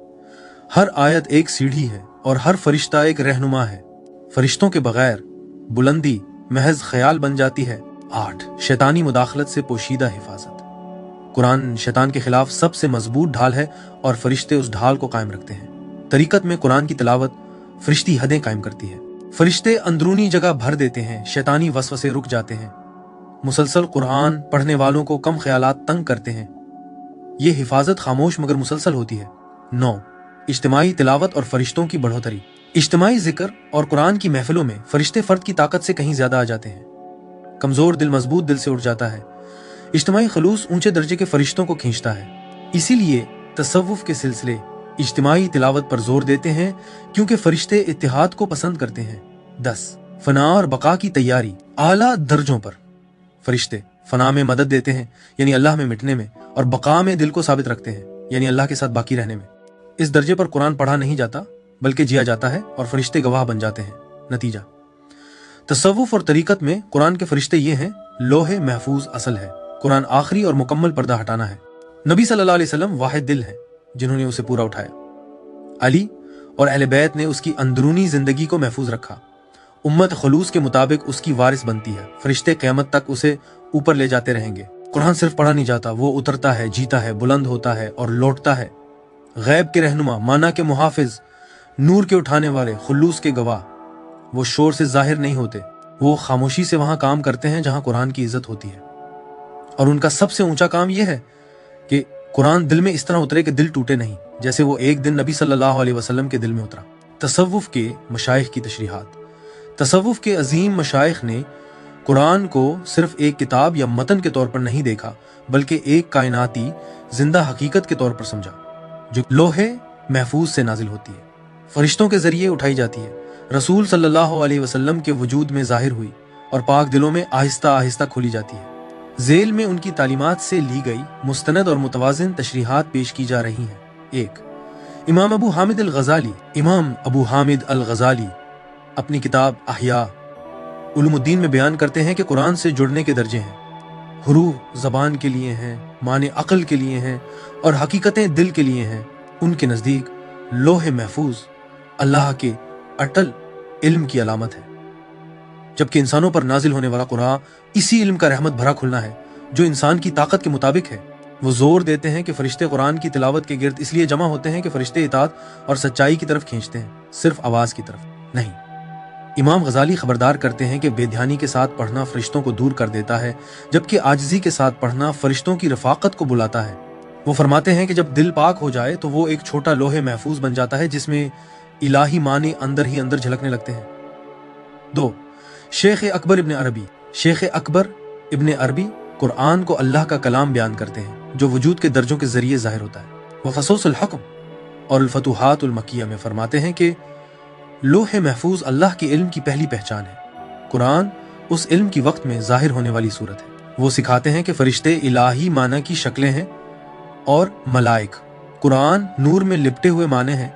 हर आयत एक सीढ़ी है और हर फरिश्ता एक रहनुमा है। फरिश्तों के बगैर बुलंदी महज ख्याल बन जाती है। 8, शैतानी मुदाखलत से पोशीदा हिफाजत। कुरान शैतान के खिलाफ सबसे मजबूत ढाल है और फरिश्ते उस ढाल को कायम रखते हैं। तरीकत में कुरान की तिलावत फरिश्ती हदें कायम करती है। फरिश्ते अंदरूनी जगह भर देते हैं, शैतानी वसवसे रुक जाते हैं। मुसलसल कुरान पढ़ने वालों को कम ख्यालात तंग करते हैं। ये हिफाजत खामोश मगर मुसलसल होती है। 9, इज्तिमाई तिलावत और फरिश्तों की बढ़ोतरी। इज्तिमाई जिक्र और कुरान की महफिलों में फरिश्ते फर्द की ताकत से कहीं ज्यादा आ जाते हैं। कमजोर दिल मजबूत दिल से उठ जाता है। इज्तिमाई खलूस ऊंचे दर्जे के फरिश्तों को खींचता है। इसीलिए तसव्वुफ के सिलसिले इज्तिमाई तिलावत पर जोर देते हैं क्योंकि फरिश्ते इत्तिहाद को पसंद करते हैं। 10 फना और बका की तैयारी आला दर्जों पर। फरिश्ते फना में मदद देते हैं यानी अल्लाह में मिटने में, और बका में दिल को साबित रखते हैं यानी अल्लाह के साथ बाकी रहने में। इस दर्जे पर कुरान पढ़ा नहीं जाता बल्कि जिया जाता है और फरिश्ते गवाह बन जाते हैं। नतीजा, तसव्वुफ और तरीकत में कुरान के फरिश्ते ये हैं, लोहे महफूज असल है, कुरान आखिरी और मुकम्मल पर्दा हटाना है। नबी सल्लल्लाहु अलैहि वसल्लम वाहिद दिल है जिन्होंने उसे पूरा उठाया। अली और अहले बैत ने उसकी अंदरूनी जिंदगी को महफूज रखा। उम्मत खलूस के मुताबिक उसकी वारिस बनती है। फरिश्ते क़यामत तक उसे ऊपर ले जाते रहेंगे। कुरान सिर्फ पढ़ा नहीं जाता, वो उतरता है, जीता है, बुलंद होता है और लौटता है। गैब के रहनुमा, माना के मुहाफिज, नूर के उठाने वाले, खुलूस के गवाह, वो शोर से जाहिर नहीं होते, वो खामोशी से वहां काम करते हैं जहां कुरान की इज्जत होती है। और उनका सबसे ऊंचा काम यह है कि कुरान दिल में इस तरह उतरे कि दिल टूटे नहीं, जैसे वो एक दिन नबी सल्लल्लाहु अलैहि वसल्लम के दिल में उतरा। तसव्वुफ के मशाइख की तशरीहात। तसव्वुफ के अजीम मशाइख ने कुरान को सिर्फ एक किताब या मतन के तौर पर नहीं देखा, बल्कि एक कायनाती जिंदा हकीकत के तौर पर समझा, जो लोहे महफूज से नाजिल होती है, फरिश्तों के जरिए उठाई जाती है, रसूल सल्लल्लाहु अलैहि वसल्लम के वजूद में जाहिर हुई और पाक दिलों में आहिस्ता आहिस्ता खोली जाती है। जेल में उनकी तालीमात से ली गई मुस्तनद और मुतवाज़िन तशरीहात पेश की जा रही हैं। 1 इमाम अबू हामिद अल गज़ाली अपनी किताब अहया उलुमुद्दीन में बयान करते हैं कि कुरान से जुड़ने के दर्जे हैं। हुरूफ ज़बान के लिए हैं, माने अक्ल के लिए हैं और हकीकतें दिल के लिए हैं। उनके नज़दीक लोहे महफूज अल्लाह के अटल इल्म की अलामत है, जबकि इंसानों पर नाजिल होने वाला कुरान इसी इल्म का रहमत भरा खुलना है जो इंसान की ताकत के मुताबिक है। वो जोर देते हैं कि फरिश्ते कुरान की तिलावत के गिर्द इसलिए जमा होते हैं कि फरिश्ते इताअत और सच्चाई की तरफ खींचते हैं, सिर्फ आवाज की तरफ नहीं। इमाम गजाली खबरदार करते हैं कि बेध्यानी के साथ पढ़ना फरिश्तों को दूर कर देता है, जबकि आजिज़ी के साथ पढ़ना फरिश्तों की रफाकत को बुलाता है। वो फरमाते हैं कि जब दिल पाक हो जाए तो वो एक छोटा लोहे महफूज बन जाता है जिसमें इलाही माने अंदर ही अंदर झलकने लगते हैं। 2 शेख अकबर इब्न अरबी कुरान को अल्लाह का कलाम बयान करते हैं जो वजूद के दर्जों के जरिए जाहिर होता है। वह क़सूसुल हक़्म और अल-फतूहातुल मक्किया में फरमाते हैं कि लोहे महफूज अल्लाह के इल्म की पहली पहचान है। कुरान उस इल्म की वक्त में जाहिर होने वाली सूरत है। वो सिखाते हैं कि फरिश्ते इलाही माना की शक्लें हैं और मलाइक कुरान नूर में लिपटे हुए माने हैं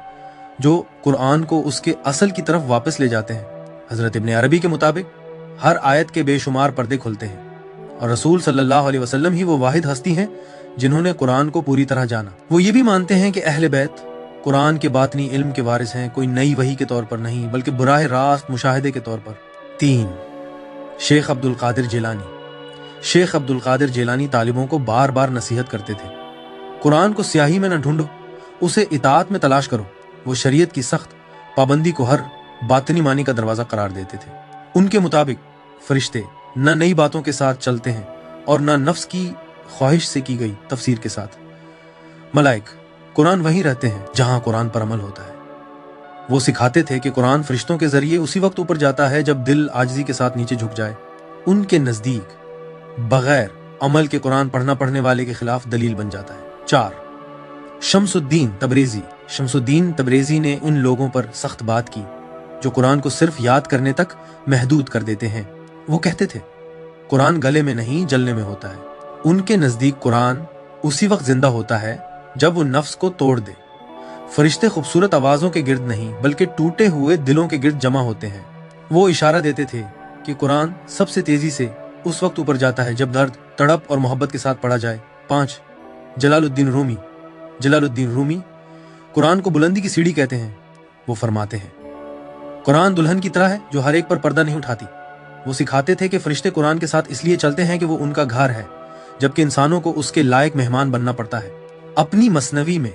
जो कुरान को उसके असल की तरफ वापस ले जाते हैं। हजरत इब्न अरबी के मुताबिक हर आयत के बेशुमार पर्दे खुलते हैं और रसूल सल्लल्लाहु अलैहि वसल्लम ही वो वाहिद हस्ती हैं जिन्होंने कुरान को पूरी तरह जाना। वो ये भी मानते हैं कि अहले बैत कुरान के बातनी इल्म के वारिस हैं, कोई नई वही के तौर पर नहीं बल्कि बुराह रास्त मुशाहिदे के तौर पर। 3 शेख अब्दुल कादिर जिलानी तालिबों को बार बार नसीहत करते थे, कुरान को स्याही में न ढूंढो, उसे इताअत में तलाश करो। वो शरीयत की सख्त पाबंदी को हर बातनी मानी का दरवाजा करार देते थे। उनके मुताबिक फरिश्ते न नई बातों के साथ चलते हैं और न नफ्स की ख्वाहिश से की गई तफसीर के साथ। मलाइक कुरान वहीं रहते हैं जहां कुरान पर अमल होता है। वो सिखाते थे कि कुरान फरिश्तों के जरिए उसी वक्त ऊपर जाता है जब दिल आजिज़ी के साथ नीचे झुक जाए। उनके नजदीक बगैर अमल के कुरान पढ़ने वाले के खिलाफ दलील बन जाता है। 4 शमसुद्दीन तबरेजी ने उन लोगों पर सख्त बात की जो कुरान को सिर्फ याद करने तक महदूद कर देते हैं। वो कहते थे कुरान गले में नहीं जलने में होता है। उनके नजदीक कुरान उसी वक्त जिंदा होता है जब वो नफ्स को तोड़ दे। फरिश्ते खूबसूरत आवाजों के गिर्द नहीं बल्कि टूटे हुए दिलों के गिर्द जमा होते हैं। वो इशारा देते थे कि कुरान सबसे तेजी से उस वक्त ऊपर जाता है जब दर्द, तड़प और मोहब्बत के साथ पढ़ा जाए। 5 जलालुद्दीन रूमी कुरान को बुलंदी की सीढ़ी कहते हैं। वो फरमाते हैं कुरान दुल्हन की तरह है जो हर एक पर पर्दा नहीं उठाती। वो सिखाते थे कि फरिश्ते कुरान के साथ इसलिए चलते हैं कि वो उनका घर है, जबकि इंसानों को उसके लायक मेहमान बनना पड़ता है। अपनी मसनवी में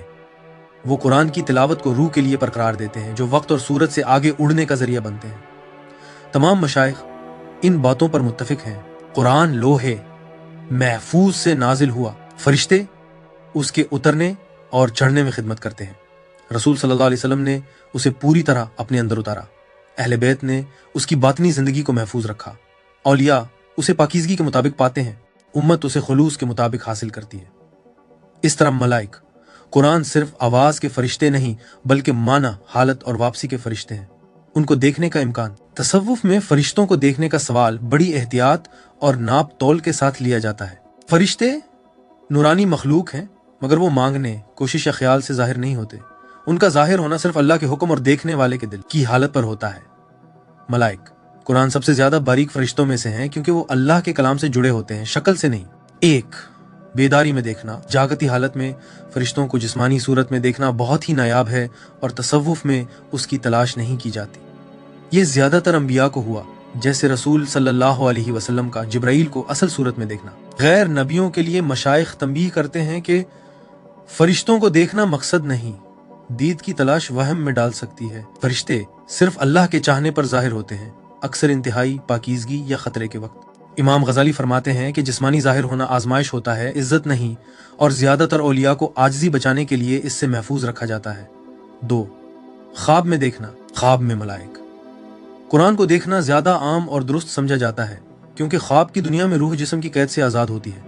वो कुरान की तिलावत को रूह के लिए बरकरार देते हैं जो वक्त और सूरत से आगे उड़ने का जरिया बनते हैं। तमाम मशाइख इन बातों पर मुत्तफिक हैं। कुरान लोहे महफूज से नाजिल हुआ, फरिश्ते उसके उतरने और चढ़ने में खिदमत करते हैं। रसूल सल्लल्लाहु अलैहि वसल्लम ने उसे पूरी तरह अपने अंदर उतारा। अहले बैत ने उसकी बातनी जिंदगी को महफूज रखा। औलिया उसे पाकीज़गी के मुताबिक पाते हैं, उम्मत उसे खुलूस के मुताबिक हासिल करती है। इस तरह मलाइक कुरान सिर्फ आवाज के फरिश्ते नहीं बल्कि माना, हालत और वापसी के फरिश्ते हैं, उनको देखने का इम्कान। तसव्वुफ में फरिश्तों को देखने का सवाल बड़ी एहतियात और नाप तोल के साथ लिया जाता है। फरिश्ते नूरानी मखलूक हैं, मगर वो मांगने, कोशिश या ख्याल से जाहिर नहीं होते। उनका जाहिर होना सिर्फ अल्लाह के हुक्म और देखने वाले के दिल की हालत पर होता है। मलाइक, कुरान सबसे ज्यादा बारीक फरिश्तों में से हैं क्योंकि वो अल्लाह के कलाम से जुड़े होते हैं, शक्ल से नहीं। एक, बेदारी में देखना। जागती हालत में फरिश्तों को जिस्मानी सूरत में देखना बहुत ही नायाब है और तसव्वुफ में उसकी तलाश नहीं की जाती। ये ज्यादातर अंबिया को हुआ, जैसे रसूल सल्लल्लाहु अलैहि वसल्लम का जिब्राइल को असल सूरत में देखना। गैर नबियों के लिए मशाइख तंबीह करते हैं कि फरिश्तों को देखना मकसद नहीं, दीद की तलाश वहम में डाल सकती है। फरिश्ते सिर्फ अल्लाह के चाहने पर जाहिर होते हैं, अक्सर इंतहाई पाकीज़गी या खतरे के वक्त। इमाम गजाली फरमाते हैं कि जिस्मानी जाहिर होना आजमाइश होता है, इज्जत नहीं, और ज्यादातर औलिया को आजिज़ी बचाने के लिए इससे महफूज रखा जाता है। 2, ख्वाब में देखना। ख्वाब में मलाइक। कुरान को देखना ज्यादा आम और दुरुस्त समझा जाता है क्योंकि ख्वाब की दुनिया में रूह जिस्म की कैद से आजाद होती है।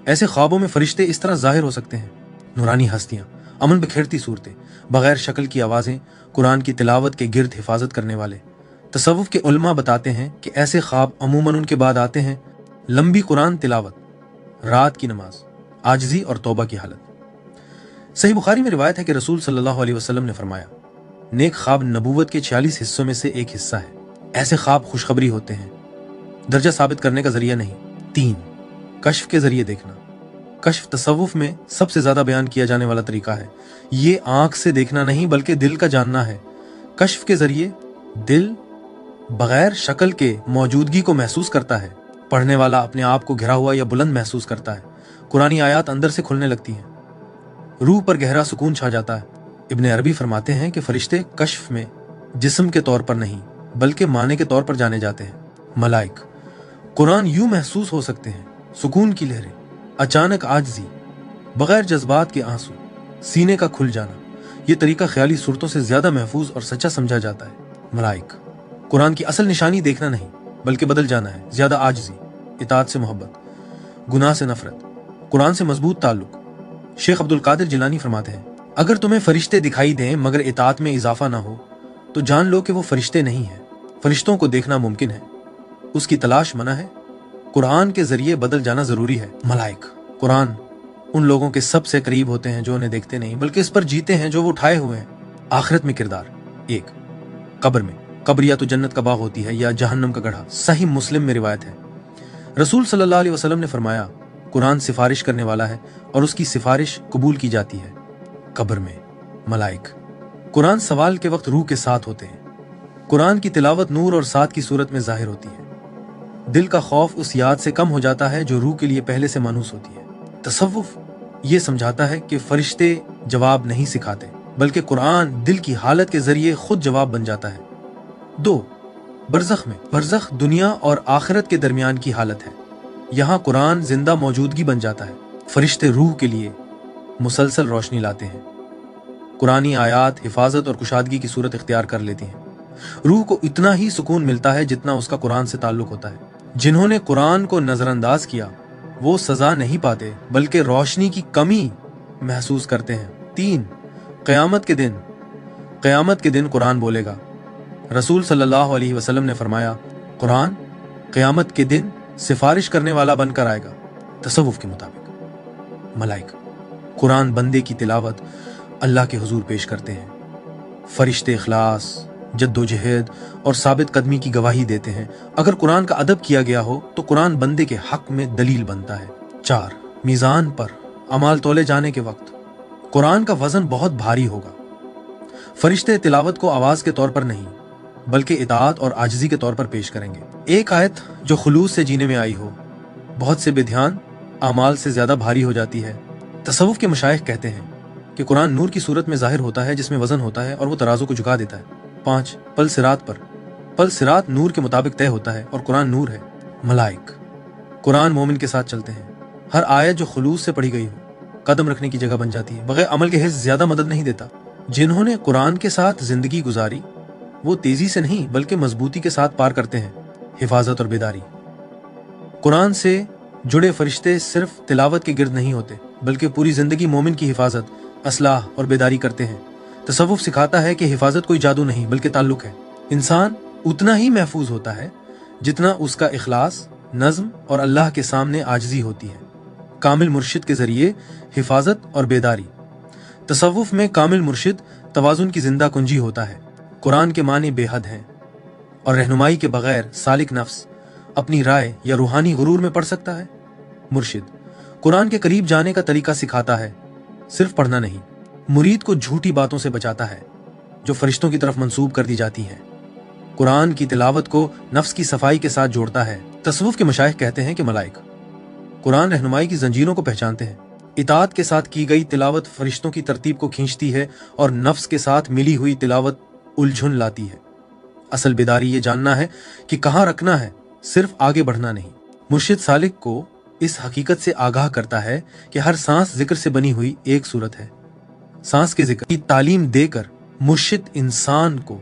ऐसे ख्वाबों में फरिश्ते इस तरह जाहिर हो सकते हैं: नूरानी हस्तियां, अमन बिखेरती सूरतें, बगैर शक्ल की आवाजें, कुरान की तिलावत के गिर्द हिफाजत करने वाले। तसव्वुफ के उलमा बताते हैं कि ऐसे ख्वाब अमूमन उनके बाद आते हैं लंबी कुरान तिलावत, रात की नमाज, आजिज़ी और तौबा की हालत। सही बुखारी में रिवायत है कि रसूल सल्लल्लाहु अलैहि वसल्लम ने फरमाया, नेक ख्वाब नबूवत के 46 हिस्सों में से एक हिस्सा है। ऐसे ख्वाब खुशखबरी होते हैं, दर्जा साबित करने का जरिया नहीं। 3, कश्फ के जरिए देखना। कश्फ तसव्वुफ में सबसे ज्यादा बयान किया जाने वाला तरीका है। ये आंख से देखना नहीं बल्कि दिल का जानना है। कश्फ के जरिए दिल बगैर शक्ल के मौजूदगी को महसूस करता है। पढ़ने वाला अपने आप को घिरा हुआ या बुलंद महसूस करता है। कुरानी आयात अंदर से खुलने लगती हैं, रूह पर गहरा सुकून छा जाता है। इब्ने अरबी फरमाते हैं कि फरिश्ते कश्फ में जिस्म के तौर पर नहीं बल्कि माने के तौर पर जाने जाते हैं। मलाइक, कुरान यूं महसूस हो सकते हैं: सुकून की लहरें, अचानक आजिज़ी, बगैर जज्बात के आंसू, सीने का खुल जाना। ये तरीका ख्याली सूरतों से ज्यादा महफूज और सच्चा समझा जाता है। मलाइक, कुरान की असल निशानी देखना नहीं बल्कि बदल जाना है: ज्यादा आजिज़ी, इताअत से मोहब्बत, गुनाह से नफरत, कुरान से मजबूत ताल्लुक। शेख अब्दुल कादिर जिलानी फरमाते हैं, अगर तुम्हें फरिश्ते दिखाई दें मगर इताअत में इजाफा ना हो तो जान लो कि वो फरिश्ते नहीं हैं। फरिश्तों को देखना मुमकिन है, उसकी तलाश मना है। कुरान के जरिए बदल जाना जरूरी है। मलाइक, कुरान उन लोगों के सबसे करीब होते हैं जो उन्हें देखते नहीं बल्कि इस पर जीते हैं जो वो उठाए हुए हैं। आखिरत में किरदार। 1, कब्र में। कब्र या तो जन्नत का बाग होती है या जहन्नम का गड्ढा। सही मुस्लिम में रिवायत है, रसूल सल्लल्लाहु अलैहि वसल्लम ने फरमाया, कुरान सिफारिश करने वाला है और उसकी सिफारिश कबूल की जाती है। कब्र में मलाइक, कुरान सवाल के वक्त रूह के साथ होते हैं। कुरान की तिलावत नूर और साथ की सूरत में जाहिर होती है। दिल का खौफ उस याद से कम हो जाता है जो रूह के लिए पहले से मानूस होती है। तसव्वुफ ये समझाता है कि फरिश्ते जवाब नहीं सिखाते बल्कि कुरान दिल की हालत के जरिए खुद जवाब बन जाता है। 2, बरज़ख में। बरज़ख दुनिया और आखिरत के दरमियान की हालत है। यहाँ कुरान जिंदा मौजूदगी बन जाता है। फरिश्ते रूह के लिए मुसलसल रोशनी लाते हैं। कुरानी आयात हिफाजत और कुशादगी की सूरत इख्तियार कर लेती हैं। रूह को इतना ही सुकून मिलता है जितना उसका कुरान से ताल्लुक होता है। जिन्होंने कुरान को नजरअंदाज किया वो सजा नहीं पाते बल्कि रोशनी की कमी महसूस करते हैं। 3, क़यामत के दिन कुरान बोलेगा। रसूल सल्लल्लाहु अलैहि वसल्लम ने फरमाया, कुरान क़यामत के दिन सिफारिश करने वाला बनकर आएगा। तसव्वुफ के मुताबिक मलाइक, कुरान बंदे की तिलावत अल्लाह के हुजूर पेश करते हैं। फरिश्ते इखलास, जद्दोजहद और साबित कदमी की गवाही देते हैं। अगर कुरान का अदब किया गया हो तो कुरान बंदे के हक में दलील बनता है। 4, मीज़ान पर अमाल तोले जाने के वक्त कुरान का वजन बहुत भारी होगा। फरिश्ते तिलावत को आवाज के तौर पर नहीं बल्कि इताअत और आजिज़ी के तौर पर पेश करेंगे। एक आयत जो खुलूस से जीने में आई हो बहुत से बेध्यान अमाल से ज्यादा भारी हो जाती है। तसव्वुफ के मशाइख कहते हैं कि कुरान नूर की सूरत में जाहिर होता है जिसमें वजन होता है और वो तराजू को झुका देता है। 5, पल सिरात नूर के मुताबिक तय होता है और कुरान नूर है। मलाइक, कुरान मोमिन के साथ चलते हैं। हर आयत जो खुलूस से पढ़ी गई हो कदम रखने की जगह बन जाती है। बगैर अमल के हिस्स ज्यादा मदद नहीं देता। जिन्होंने कुरान के साथ जिंदगी गुजारी वो तेजी से नहीं बल्कि मजबूती के साथ पार करते हैं। हिफाजत और बेदारी। कुरान से जुड़े फरिश्ते सिर्फ तिलावत के गिर्द नहीं होते बल्कि पूरी जिंदगी मोमिन की हिफाजत, असलाह और बेदारी करते हैं। तसव्वुफ सिखाता है कि हिफाजत कोई जादू नहीं बल्कि ताल्लुक है। इंसान उतना ही महफूज होता है जितना उसका इखलास, नज्म और अल्लाह के सामने आजिज़ी होती है। कामिल मुर्शिद के जरिए हिफाजत और बेदारी। तसव्वुफ में कामिल मुर्शिद तवाज़ुन की जिंदा कुंजी होता है। कुरान के माने बेहद हैं और रहनुमाई के बगैर सालिक नफ्स अपनी राय या रूहानी गुरूर में पड़ सकता है। मुर्शिद कुरान के करीब जाने का तरीका सिखाता है, सिर्फ पढ़ना नहीं। मुरीद को झूठी बातों से बचाता है जो फरिश्तों की तरफ मंसूब कर दी जाती हैं। कुरान की तिलावत को नफ्स की सफाई के साथ जोड़ता है। तसव्वुफ के मशाइख कहते हैं कि मलाइक कुरान रहनुमाई की जंजीरों को पहचानते हैं। इताअत के साथ की गई तिलावत फरिश्तों की तरतीब को खींचती है और नफ्स के साथ मिली हुई तिलावत उलझन लाती है। असल बेदारी ये जानना है कि कहाँ रखना है, सिर्फ आगे बढ़ना नहीं। मुर्शिद सालिक को इस हकीकत से आगाह करता है कि हर सांस जिक्र से बनी हुई एक सूरत है। सांस के जिक्र की तालीम देकर मुर्शिद इंसान को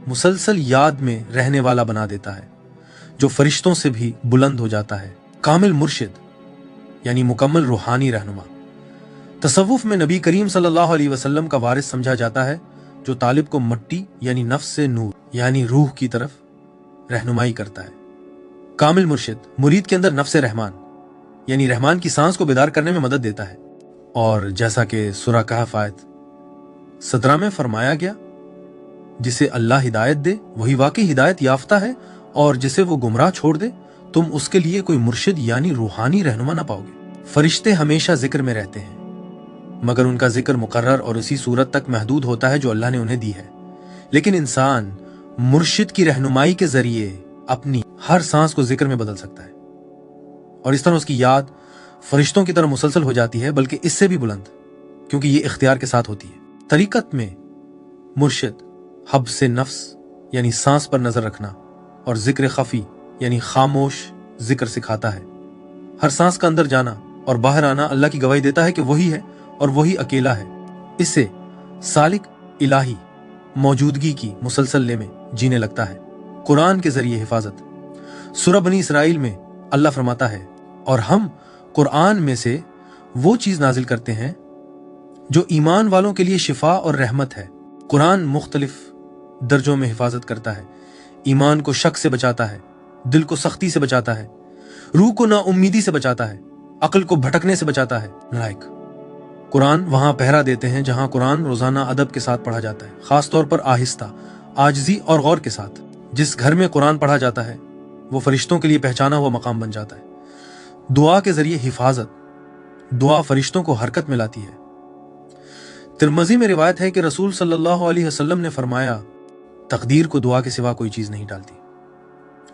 मुसलसल याद में रहने वाला बना देता है, जो फरिश्तों से भी बुलंद हो जाता है। कामिल मुर्शिद यानी मुकम्मल रूहानी रहनुमा। तसव्वुफ में नबी करीम सल्लल्लाहु अलैहि वसल्लम का वारिस समझा जाता है, जो तालिब को मट्टी यानी नफ्स से नूर यानी रूह की तरफ रहनुमाई करता है। कामिल मुर्शिद मुरीद के अंदर नफ्स रहमान यानी रहमान की सांस को बेदार करने में मदद देता है। और जैसा कि सूरह कहफ आयत 17 में फरमाया गया, जिसे अल्लाह हिदायत दे वही वाकई हिदायत याफ्ता है, और जिसे वो गुमराह छोड़ दे तुम उसके लिए कोई मुर्शिद यानी रूहानी रहनुमा ना पाओगे। फरिश्ते हमेशा जिक्र में रहते हैं, मगर उनका जिक्र मुकर्रर और उसी सूरत तक महदूद होता है जो अल्लाह ने उन्हें दी है। लेकिन इंसान मुर्शिद की रहनुमाई के जरिए अपनी हर सांस को जिक्र में बदल सकता है, और इस तरह उसकी याद फरिश्तों की तरह मुसलसल हो जाती है, बल्कि इससे भी बुलंद, क्योंकि ये इख्तियार के साथ होती है। तरीकत में मुर्शिद हब से नफ्स यानी सांस पर नजर रखना और जिक्र खफी यानी खामोश जिक्र सिखाता है। हर सांस का अंदर जाना और बाहर आना अल्लाह की गवाही देता है कि वही है और वही अकेला है। इससे सालिक इलाही मौजूदगी की मुसलसल में जीने लगता है। कुरान के जरिए हिफाजत। सूरह बनी इसराइल में अल्लाह फरमाता है, और हम कुरान में से वो चीज नाजिल करते हैं जो ईमान वालों के लिए शिफा और रहमत है। कुरान मुख्तलिफ दर्जों में हिफाजत करता है। ईमान को शक से बचाता है, दिल को सख्ती से बचाता है, रूह को नाउम्मीदी से बचाता है, अक्ल को भटकने से बचाता है। नालायक कुरान वहां पहरा देते हैं जहां कुरान रोजाना अदब के साथ पढ़ा जाता है, खासतौर पर आहिस्ता, आजिज़ी और गौर के साथ। जिस घर में कुरान पढ़ा जाता है वो फरिश्तों के लिए पहचाना हुआ मकाम बन जाता है। दुआ के जरिए हिफाजत। दुआ फरिश्तों को हरकत में लाती है। तिरमिज़ी में रिवायत है कि रसूल सल्लल्लाहु अलैहि वसल्लम ने फरमाया, तकदीर को दुआ के सिवा कोई चीज नहीं डालती।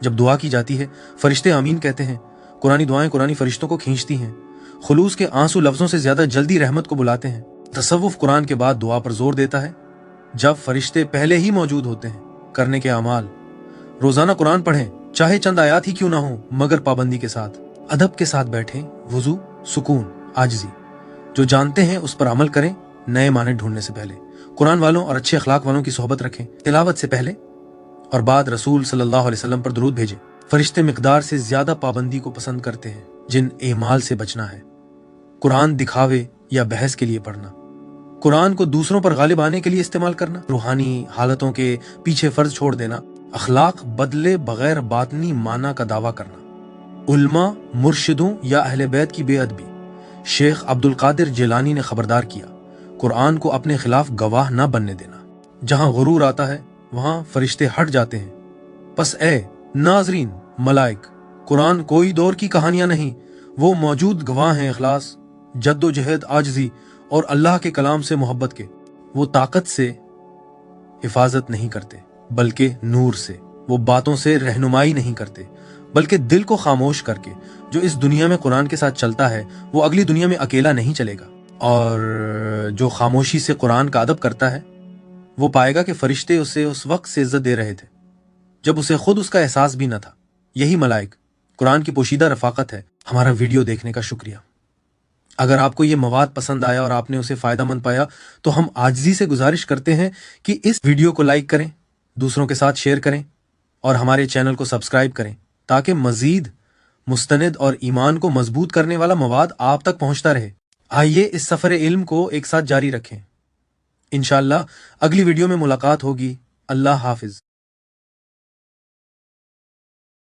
जब दुआ की जाती है फरिश्ते आमीन कहते हैं। कुरानी दुआएं कुरानी फरिश्तों को खींचती हैं। खुलूस के आंसू लफ्जों से ज्यादा जल्दी रहमत को बुलाते हैं। तसव्वुफ कुरान के बाद दुआ पर जोर देता है, जब फरिश्ते पहले ही मौजूद होते हैं। करने के अमाल। रोजाना कुरान पढ़ें, चाहे चंद आयात ही क्यों ना हो, मगर पाबंदी के साथ। अदब के साथ बैठें। वुजू, सुकून, आजिज़ी। जो जानते हैं उस पर अमल करें, नए माने ढूंढने से पहले। कुरान वालों और अच्छे अखलाक वालों की सोहबत रखें। तिलावत से पहले और बाद रसूल सल्लल्लाहु अलैहि वसल्लम पर दुरूद भेजें। फरिश्ते मिकदार से ज्यादा पाबंदी को पसंद करते हैं, जिन एमाल से बचना है। कुरान दिखावे या बहस के लिए पढ़ना। कुरान को दूसरों पर गालिब आने के लिए इस्तेमाल करना। रूहानी हालतों के पीछे फर्ज छोड़ देना। अखलाक बदले बगैर बातनी माना का दावा करना। उल्मा, मुर्शिदों या अहले बैत की बेअदबी। शेख अब्दुल कादिर जिलानी ने खबरदार किया, कुरान को अपने खिलाफ गवाह न बनने देना। जहां गुरूर आता है वहां फरिश्ते हट जाते हैं। बस ए नाजरीन, मलाइक, कुरान कोई दौर की कहानियां नहीं, वो मौजूद गवाह हैं इखलास, जद्दोजहद, आजिज़ी और अल्लाह के कलाम से मोहब्बत के। वो ताकत से हिफाजत नहीं करते बल्कि नूर से। वो बातों से रहनुमाई नहीं करते बल्कि दिल को खामोश करके। जो इस दुनिया में कुरान के साथ चलता है वो अगली दुनिया में अकेला नहीं चलेगा। और जो खामोशी से कुरान का अदब करता है वो पाएगा कि फरिश्ते उसे उस वक्त से इज्जत दे रहे थे जब उसे खुद उसका एहसास भी न था। यही मलाइक कुरान की पोशीदा रफाकत है। हमारा वीडियो देखने का शुक्रिया। अगर आपको ये मवाद पसंद आया और आपने उसे फायदामंद पाया तो हम आजिज़ी से गुजारिश करते हैं कि इस वीडियो को लाइक करें, दूसरों के साथ शेयर करें और हमारे चैनल को सब्सक्राइब करें, ताकि मजीद मुस्तनिद और ईमान को मजबूत करने वाला मवाद आप तक पहुंचता रहे। آئیے اس سفر علم کو ایک ساتھ جاری رکھیں. انشاءاللہ اگلی ویڈیو میں ملاقات ہوگی. اللہ حافظ.